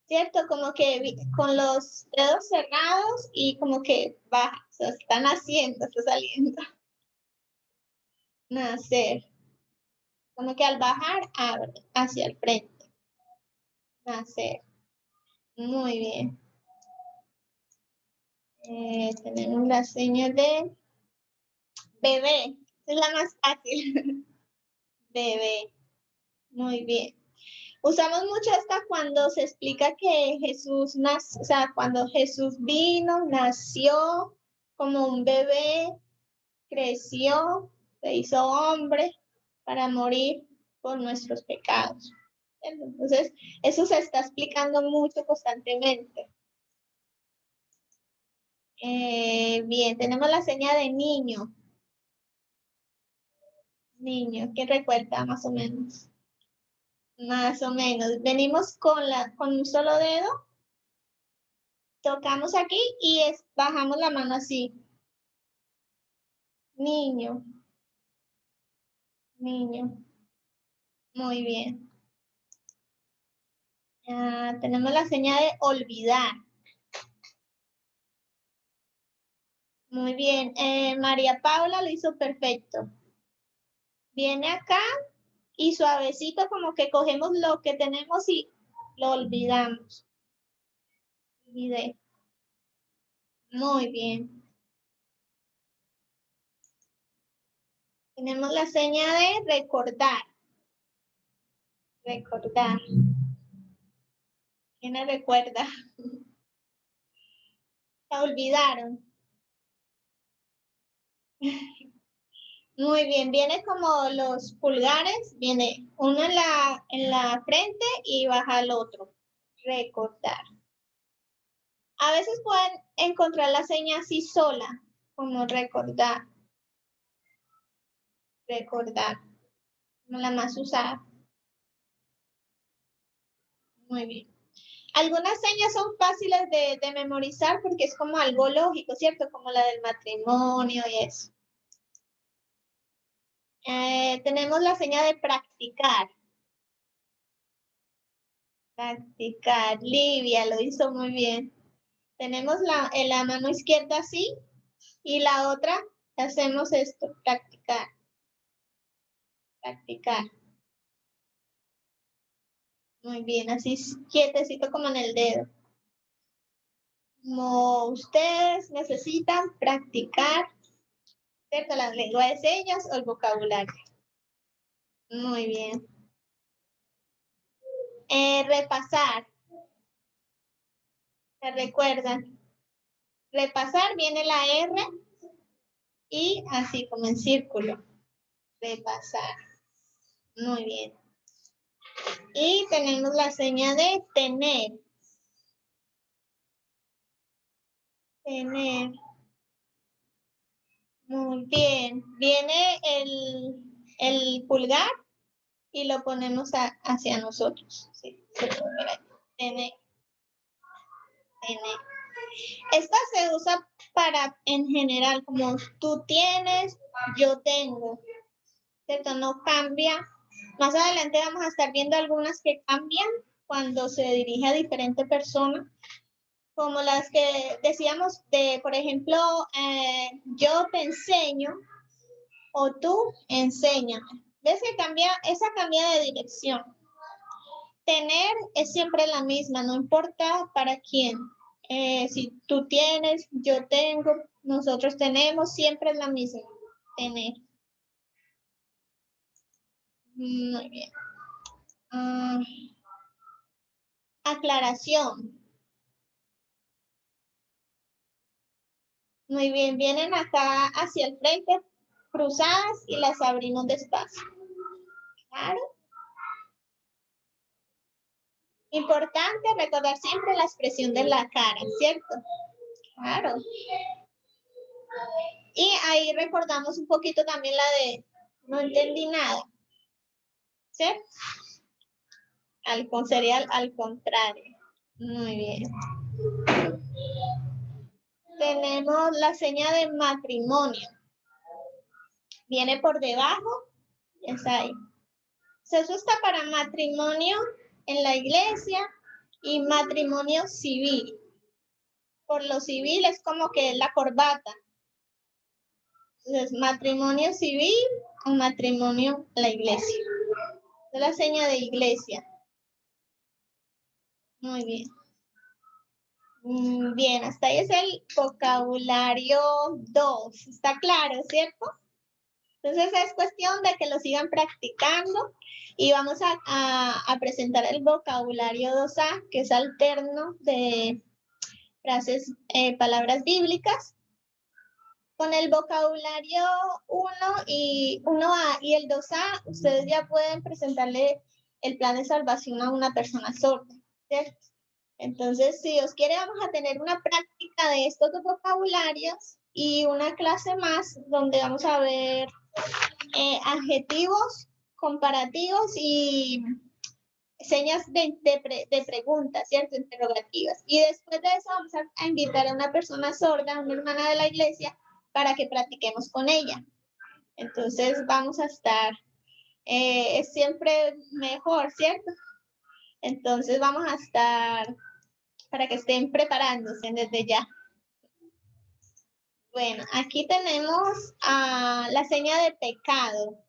¿cierto? Como que con los dedos cerrados y como que baja, o sea, está naciendo, está saliendo. Nacer. Como que al bajar, abre hacia el frente. Nacer. Muy bien. Tenemos la seña de Bebé, es la más fácil. Bebé, muy bien. Usamos mucho esta cuando se explica que Jesús nació, o sea, cuando Jesús vino, nació como un bebé, creció, se hizo hombre para morir por nuestros pecados. Entonces, eso se está explicando mucho constantemente. Bien, tenemos la señal de niño. Niño, ¿qué recuerda más o menos? Más o menos. Venimos con un solo dedo, tocamos aquí y bajamos la mano así. Niño. Niño. Muy bien. Tenemos la señal de olvidar. Muy bien. María Paula lo hizo perfecto. Viene acá y suavecito como que cogemos lo que tenemos y lo olvidamos. Olvidé. Muy bien. Tenemos la señal de recordar. Recordar. ¿Quién me recuerda? La olvidaron. Muy bien, viene como los pulgares, viene uno en la frente y baja el otro. Recordar. A veces pueden encontrar la señal así sola, como recordar. Recordar. Como la más usada. Muy bien. Algunas señas son fáciles de memorizar porque es como algo lógico, ¿cierto? Como la del matrimonio y eso. Tenemos la señal de practicar. Practicar. Livia lo hizo muy bien. Tenemos en la mano izquierda así y la otra hacemos esto, practicar. Practicar. Muy bien, así quietecito como en el dedo. Como ustedes necesitan practicar, ¿cierto? La lengua de señas o el vocabulario. Muy bien. Repasar. ¿Se recuerdan? Repasar viene la R y así como en círculo. Repasar. Muy bien. Y tenemos la señal de tener. Tener. Muy bien. Viene el pulgar y lo ponemos hacia nosotros. Sí, tener. Tener. Esta se usa para, en general, como tú tienes, yo tengo. ¿Cierto? No cambia. Más adelante vamos a estar viendo algunas que cambian cuando se dirige a diferente persona, como las que decíamos de, por ejemplo, yo te enseño o tú enséñame. ¿Ves que cambia? Esa cambia de dirección. Tener es siempre la misma, no importa para quién. Si tú tienes, yo tengo, nosotros tenemos, siempre es la misma. Tener. Muy bien. Aclaración. Muy bien, vienen acá hacia el frente, cruzadas y las abrimos despacio. Claro. Importante recordar siempre la expresión de la cara, ¿cierto? Claro. Y ahí recordamos un poquito también la de no entendí nada. ¿Cierto? Sería al contrario. Muy bien. Tenemos la señal de matrimonio. Viene por debajo. Es ahí. Se usa para matrimonio en la iglesia y matrimonio civil. Por lo civil es como que es la corbata. Entonces, matrimonio civil o matrimonio en la iglesia. Es la señal de iglesia. Muy bien. Bien, hasta ahí es el vocabulario 2. ¿Está claro, cierto? Entonces es cuestión de que lo sigan practicando y vamos a presentar el vocabulario 2A, que es alterno de frases, palabras bíblicas. Con el vocabulario 1A y el 2A, ustedes ya pueden presentarle el plan de salvación a una persona sorda, ¿cierto? Entonces, si Dios quiere, vamos a tener una práctica de estos dos vocabularios y una clase más donde vamos a ver adjetivos comparativos y señas de preguntas, ¿cierto? Interrogativas. Y después de eso vamos a invitar a una persona sorda, una hermana de la iglesia, para que practiquemos con ella. Entonces vamos a estar, es siempre mejor, ¿cierto? Entonces vamos a estar para que estén preparándose desde ya. Bueno, aquí tenemos la seña de pecado.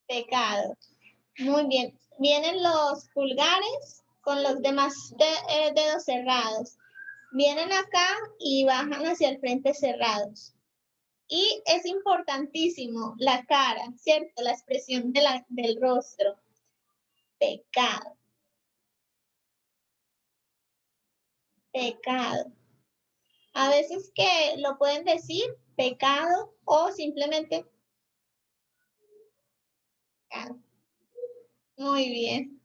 Pecado. Muy bien. Vienen los pulgares con los demás dedos cerrados. Vienen acá y bajan hacia el frente cerrados. Y es importantísimo la cara, ¿cierto? La expresión del rostro. Pecado. Pecado. A veces que lo pueden decir pecado o simplemente pecado. Muy bien.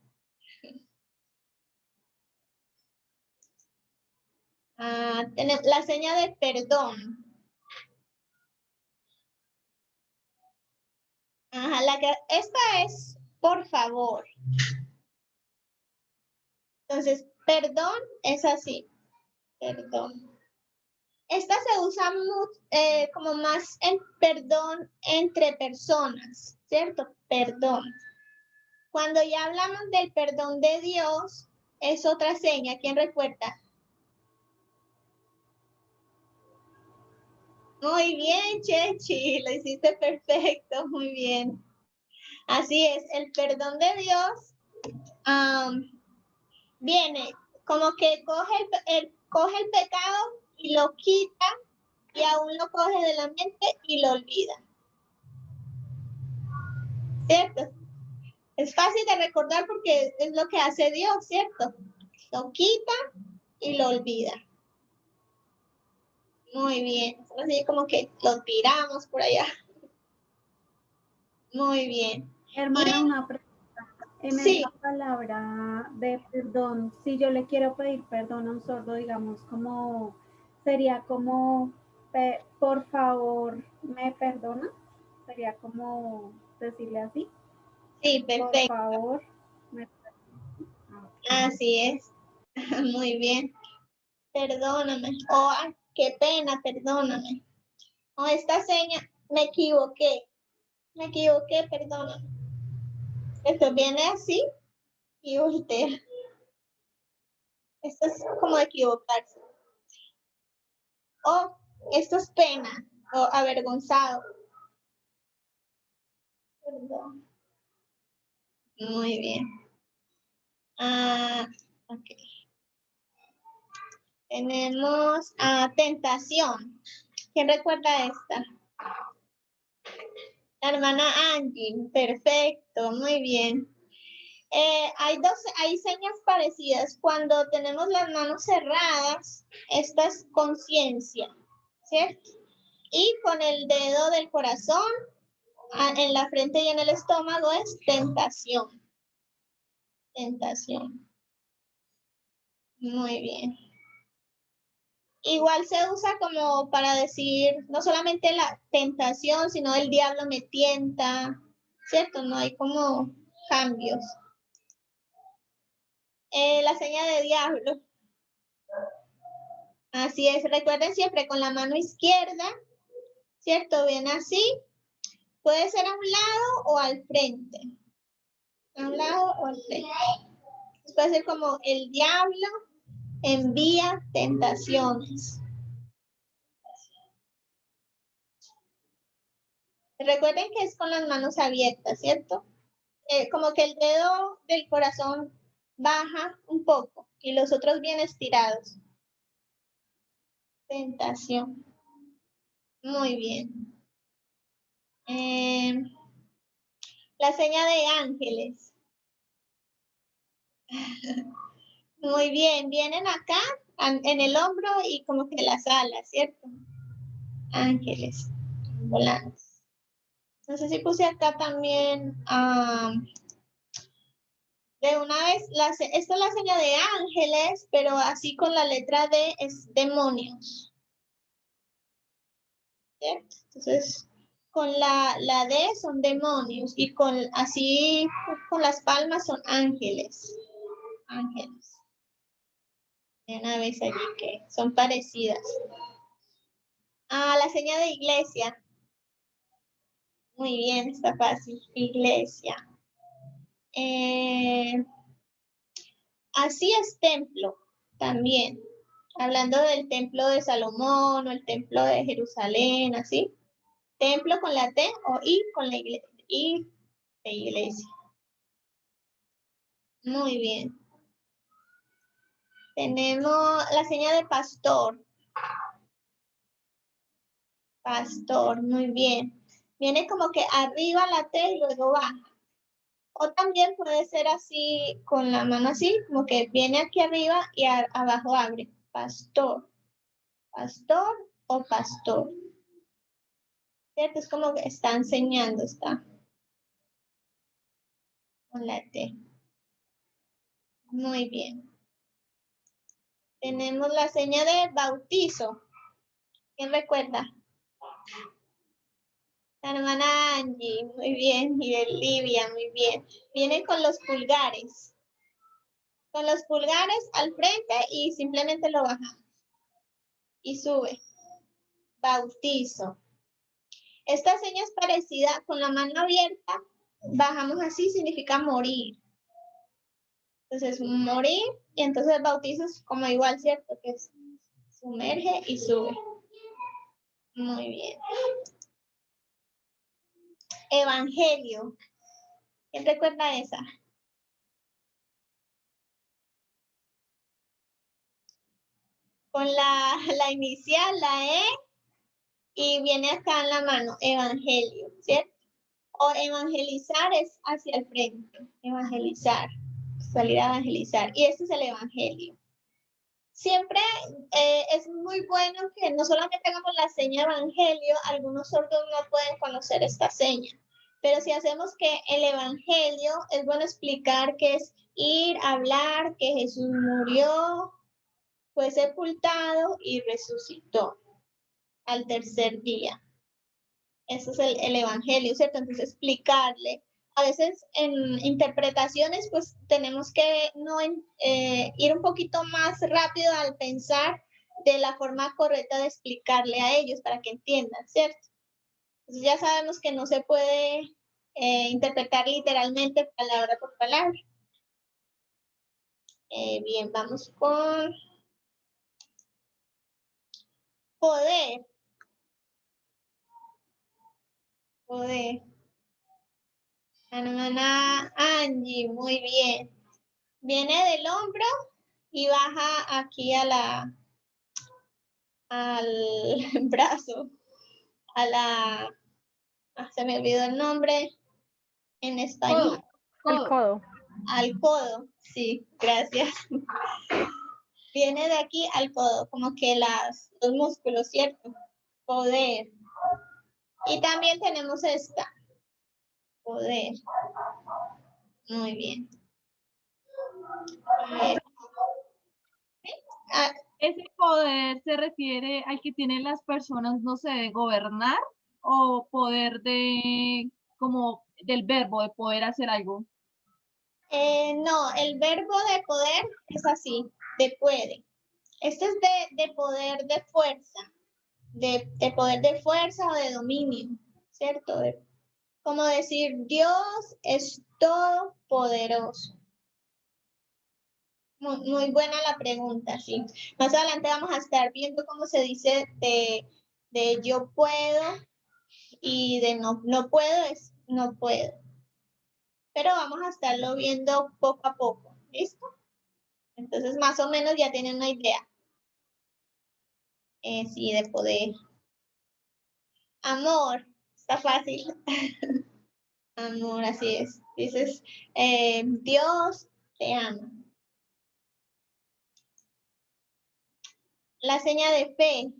Tenemos la seña de perdón. Ajá, esta es por favor. Entonces, perdón es así. Perdón. Esta se usa como más en perdón entre personas, ¿cierto? Perdón. Cuando ya hablamos del perdón de Dios, es otra seña. ¿Quién recuerda? Muy bien, Chechi, lo hiciste perfecto, muy bien. Así es, el perdón de Dios viene como que coge el pecado y lo quita y aún lo coge de la mente y lo olvida. ¿Cierto? Es fácil de recordar porque es lo que hace Dios, ¿cierto? Lo quita y lo olvida. Muy bien. Así como que lo tiramos por allá. Muy bien. Hermana, una pregunta. En Sí. esa palabra de perdón, si yo le quiero pedir perdón a un sordo, digamos, como sería como, por favor, ¿me perdona? Sería como decirle así. Sí, perfecto. Por favor, me perdona. Así es. Muy bien. Perdóname. Oh, qué pena, perdóname. O esta seña, me equivoqué, perdóname. Esto viene así y voltea. Esto es como equivocarse. O esto es pena o avergonzado. Perdón. Muy bien. Ok. Tenemos tentación. ¿Quién recuerda esta? La hermana Angie. Perfecto, muy bien. Hay señas parecidas. Cuando tenemos las manos cerradas, esta es conciencia, ¿cierto? Y con el dedo del corazón en la frente y en el estómago es tentación. Tentación. Muy bien. Igual se usa como para decir no solamente la tentación, sino el diablo me tienta, ¿cierto? No hay como cambios. La seña de diablo. Así es, recuerden siempre con la mano izquierda, ¿cierto? Bien así. Puede ser a un lado o al frente. A un lado o al frente. Puede ser como el diablo envía tentaciones. Recuerden que es con las manos abiertas, ¿cierto? Como que el dedo del corazón baja un poco y los otros bien estirados. Tentación. Muy bien. La seña de ángeles. Muy bien, vienen acá en el hombro y como que las alas, ¿cierto? Ángeles volantes. No sé si puse acá también de una vez, esta es la seña de ángeles, pero así con la letra D es demonios. ¿Cierto? Entonces, con la D son demonios y así con las palmas son ángeles. Ángeles. De una vez allí que son parecidas. La seña de iglesia. Muy bien, está fácil. Iglesia. Así es templo también. Hablando del templo de Salomón o el templo de Jerusalén, así. Templo con la T o I con la iglesia. I de iglesia. Muy bien. Tenemos la señal de pastor. Pastor, muy bien. Viene como que arriba la T y luego baja. O también puede ser así, con la mano así, como que viene aquí arriba y abajo abre. Pastor. Pastor o pastor. ¿Cierto? Es como que está enseñando, está con la T. Muy bien. Tenemos la señal de bautizo. ¿Quién recuerda? La hermana Angie, muy bien. Y de Livia, muy bien. Viene con los pulgares. Con los pulgares al frente y simplemente lo bajamos. Y sube. Bautizo. Esta seña es parecida con la mano abierta. Bajamos así, significa morir. Entonces, morir, y entonces el bautizo es como igual, ¿cierto? Que es sumerge y sube. Muy bien. Evangelio. ¿Quién recuerda esa? Con la inicial, la E, y viene acá en la mano, evangelio, ¿cierto? O evangelizar es hacia el frente, evangelizar, salir a evangelizar. Y este es el evangelio. Siempre es muy bueno que no solamente hagamos la seña evangelio, algunos sordos no pueden conocer esta seña, pero si hacemos que el evangelio, es bueno explicar que es ir, hablar, que Jesús murió, fue sepultado y resucitó al tercer día. Eso es el evangelio, ¿cierto? Entonces explicarle. A veces en interpretaciones pues tenemos que ir un poquito más rápido al pensar de la forma correcta de explicarle a ellos para que entiendan, ¿cierto? Entonces ya sabemos que no se puede interpretar literalmente palabra por palabra. Bien, vamos con poder. Poder. La hermana Angie, muy bien. Viene del hombro y baja aquí al brazo, se me olvidó el nombre en español. El codo. Al codo, sí, gracias. Viene de aquí al codo, como que los músculos, ¿cierto? Poder. Y también tenemos esta. Poder. Muy bien. ¿Ese poder se refiere al que tienen las personas, no sé, de gobernar o poder como del verbo, de poder hacer algo? No, el verbo de poder es así, de puede. Este es de poder de fuerza, de poder de fuerza o de dominio, ¿cierto? Como decir, Dios es todopoderoso. Muy buena la pregunta, sí. Más adelante vamos a estar viendo cómo se dice de yo puedo y de no puedo es no puedo. Pero vamos a estarlo viendo poco a poco, ¿listo? Entonces más o menos ya tienen una idea. Sí, de poder. Amor, está fácil. Amor, así es. Dices, Dios te ama. La seña de fe.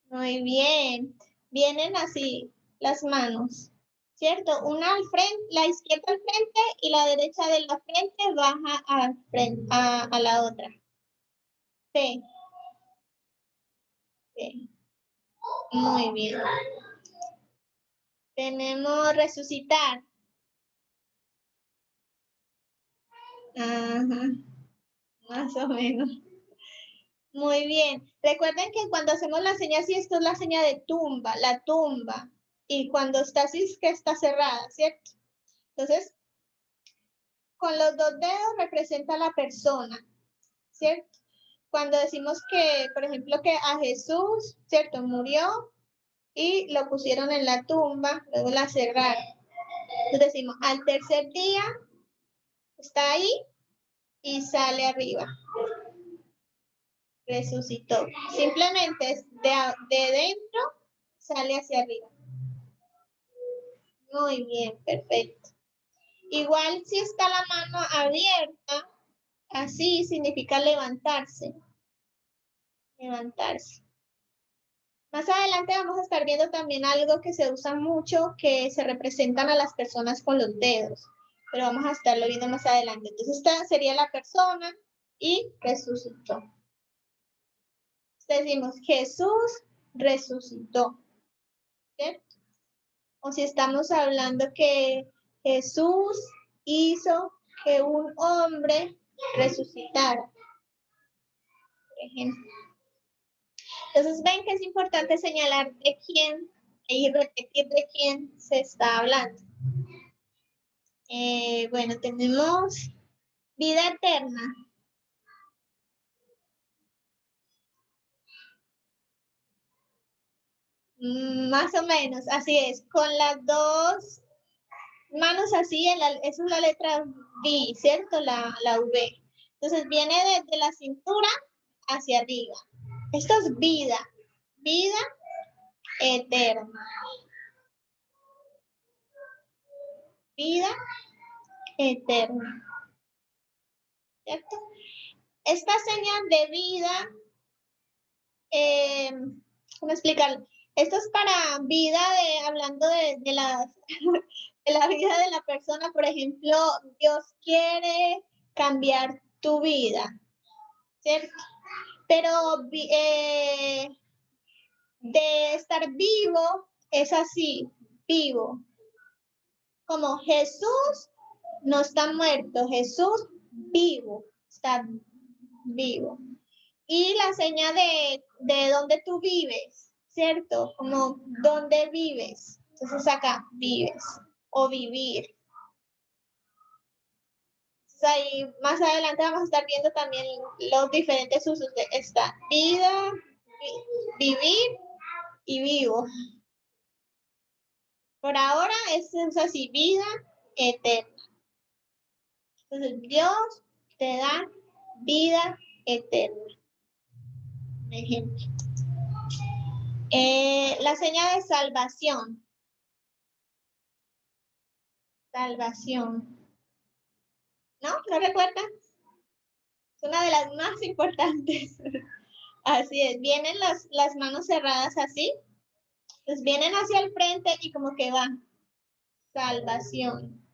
Muy bien. Vienen así las manos, ¿cierto? Una al frente, la izquierda al frente y la derecha de la frente baja al frente, a la otra. Fe. Fe. Muy bien. Tenemos resucitar. Ajá. Más o menos. Muy bien. Recuerden que cuando hacemos la señal, si esto es la señal de tumba, la tumba. Y cuando está así es que está cerrada, ¿cierto? Entonces, con los dos dedos representa a la persona, ¿cierto? Cuando decimos que, por ejemplo, que a Jesús, ¿cierto? Murió y lo pusieron en la tumba, luego la cerraron. Entonces decimos, al tercer día está ahí y sale arriba. Resucitó. Simplemente es de dentro, sale hacia arriba. Muy bien, perfecto. Igual si está la mano abierta, así significa levantarse. Levantarse. Más adelante vamos a estar viendo también algo que se usa mucho, que se representan a las personas con los dedos. Pero vamos a estarlo viendo más adelante. Entonces esta sería la persona y resucitó. Decimos, Jesús resucitó. ¿Cierto? O si estamos hablando que Jesús hizo que un hombre resucitara. Por ejemplo. Entonces ven que es importante señalar de quién y repetir de quién se está hablando. Bueno, tenemos vida eterna. Más o menos, así es. Con las dos manos así, esa es la letra V, ¿cierto? La V. Entonces viene desde la cintura hacia arriba. Esto es vida. Vida eterna. Vida eterna. ¿Cierto? Esta señal de vida, ¿cómo explicarlo? Esto es para vida hablando de la vida de la persona. Por ejemplo, Dios quiere cambiar tu vida, ¿cierto? Pero de estar vivo es así, vivo. Como Jesús no está muerto, Jesús vivo, está vivo. Y la señal de dónde tú vives, ¿cierto? Como dónde vives. Entonces acá, vives o vivir. Entonces ahí más adelante vamos a estar viendo también los diferentes usos de esta vida, vivir y vivo. Por ahora es así, vida eterna. Entonces Dios te da vida eterna. Un ejemplo. La señal de salvación. Salvación. ¿No? ¿No recuerdan? Es una de las más importantes. Así es. Vienen las manos cerradas así. Pues vienen hacia el frente y como que van. Salvación.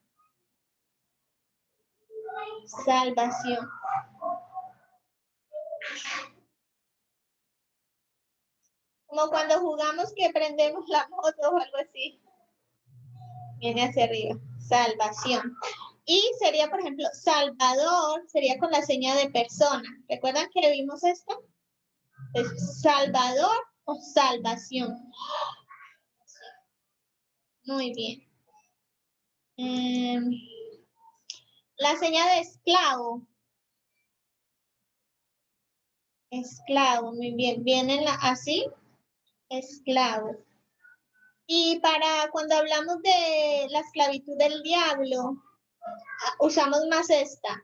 Salvación. Como cuando jugamos que prendemos la moto o algo así. Viene hacia arriba. Salvación. Y sería, por ejemplo, Salvador, sería con la seña de persona. ¿Recuerdan que vimos esto? Es Salvador o salvación. Muy bien. La señal de esclavo. Esclavo, muy bien. Viene así, esclavo. Y para cuando hablamos de la esclavitud del diablo, usamos más esta.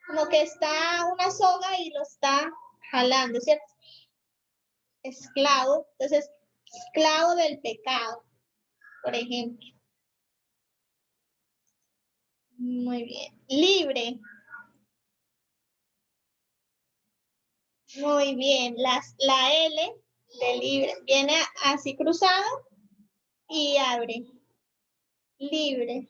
Como que está una soga y lo está jalando, ¿cierto? esclavo. Entonces, esclavo del pecado, por ejemplo. Muy bien. Libre. Muy bien. La L de libre viene así cruzado y abre. Libre.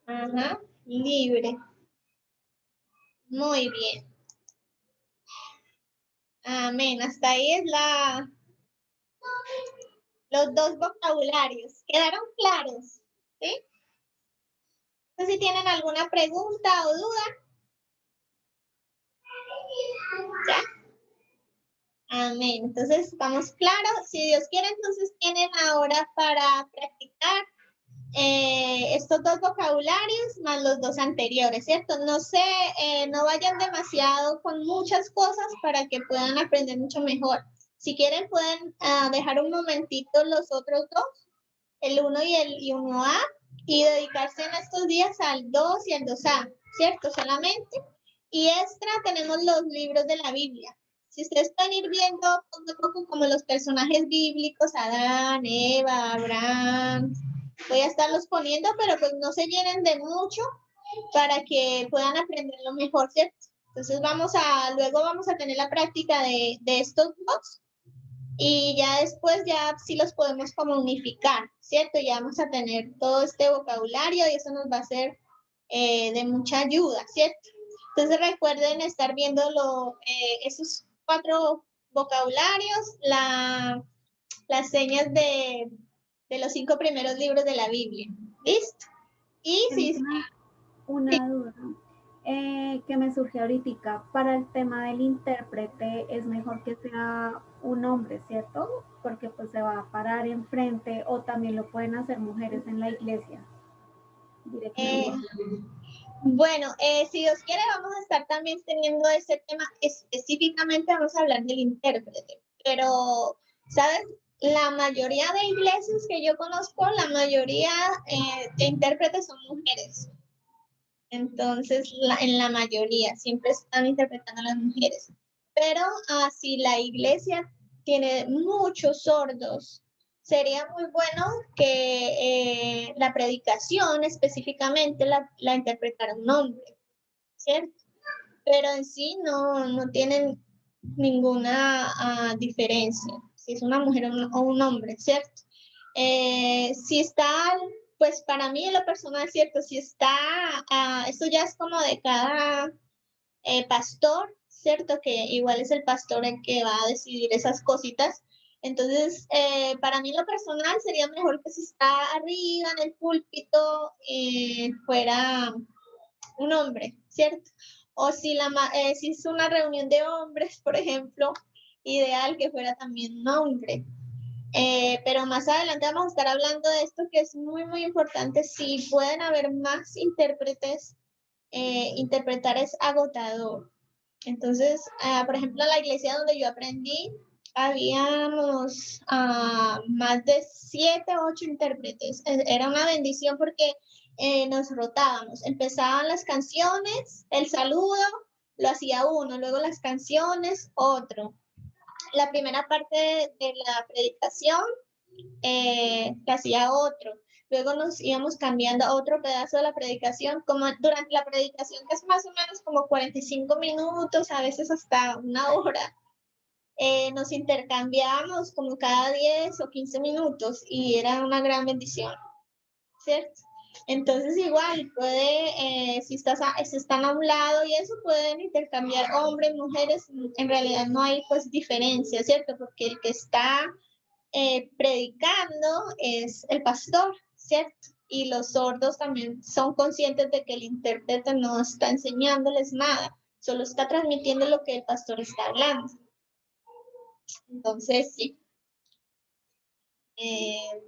Ajá. Libre. Muy bien. Amén. Hasta ahí es los dos vocabularios. ¿Quedaron claros? ¿Sí? No sé si tienen alguna pregunta o duda. ¿Ya? Amén. Entonces, ¿estamos claros? Si Dios quiere, entonces tienen ahora para practicar estos dos vocabularios más los dos anteriores, ¿cierto? No sé, no vayan demasiado con muchas cosas para que puedan aprender mucho mejor. Si quieren, pueden dejar un momentito los otros dos, el 1 y el 1A, y dedicarse en estos días al 2 y al 2A, ¿cierto? Solamente. Y extra tenemos los libros de la Biblia. Si ustedes pueden ir viendo poco a poco como los personajes bíblicos, Adán, Eva, Abraham, voy a estarlos poniendo, pero pues no se llenen de mucho para que puedan aprenderlo mejor, ¿cierto? Entonces luego vamos a tener la práctica de estos dos y ya después ya sí los podemos como unificar, ¿cierto? Ya vamos a tener todo este vocabulario y eso nos va a ser de mucha ayuda, ¿cierto? Entonces recuerden estar viendo esos 4 vocabularios, las señas de los 5 primeros libros de la Biblia. ¿Listo? Y si... Una duda que me surge ahorita. Para el tema del intérprete es mejor que sea un hombre, ¿cierto? Porque pues se va a parar enfrente, o también lo pueden hacer mujeres en la iglesia directamente. Bueno, si Dios quiere, vamos a estar también teniendo ese tema. Específicamente vamos a hablar del intérprete. Pero, ¿sabes? La mayoría de iglesias que yo conozco, la mayoría de intérpretes son mujeres. Entonces, en la mayoría siempre están interpretando a las mujeres. Pero si la iglesia tiene muchos sordos, sería muy bueno que la predicación específicamente la interpretara un hombre, ¿cierto? Pero en sí no tienen ninguna diferencia, si es una mujer o un hombre, ¿cierto? Si está, pues para mí en lo personal, ¿cierto? Si está, esto ya es como de cada pastor, ¿cierto? Que igual es el pastor el que va a decidir esas cositas. Entonces, para mí en lo personal sería mejor que si está arriba en el púlpito fuera un hombre, ¿cierto? O si es una reunión de hombres, por ejemplo, ideal que fuera también un hombre. Pero más adelante vamos a estar hablando de esto que es muy, muy importante. Si pueden haber más intérpretes, interpretar es agotador. Entonces, por ejemplo, en la iglesia donde yo aprendí, habíamos más de 7, 8 intérpretes. Era una bendición porque nos rotábamos. Empezaban las canciones, el saludo lo hacía uno, luego las canciones, otro. La primera parte de la predicación la hacía otro. Luego nos íbamos cambiando a otro pedazo de la predicación, como durante la predicación, que es más o menos como 45 minutos, a veces hasta una hora. Nos intercambiamos como cada 10 o 15 minutos y era una gran bendición, ¿cierto? Entonces igual si están a un lado y eso pueden intercambiar hombres, mujeres, en realidad no hay pues diferencia, ¿cierto? Porque el que está predicando es el pastor, ¿cierto? Y los sordos también son conscientes de que el intérprete no está enseñándoles nada, solo está transmitiendo lo que el pastor está hablando. Entonces, sí.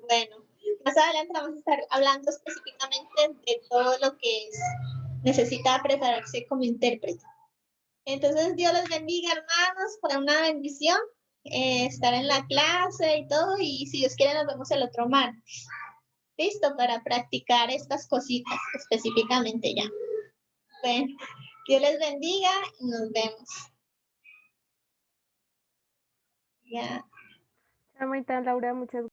Bueno, más adelante vamos a estar hablando específicamente de todo lo que necesita prepararse como intérprete. Entonces, Dios les bendiga, hermanos, fue una bendición estar en la clase y todo, y si Dios quiere nos vemos el otro martes. Listo, para practicar estas cositas específicamente ya. Bueno, Dios les bendiga y nos vemos. Ya. Laura, muchas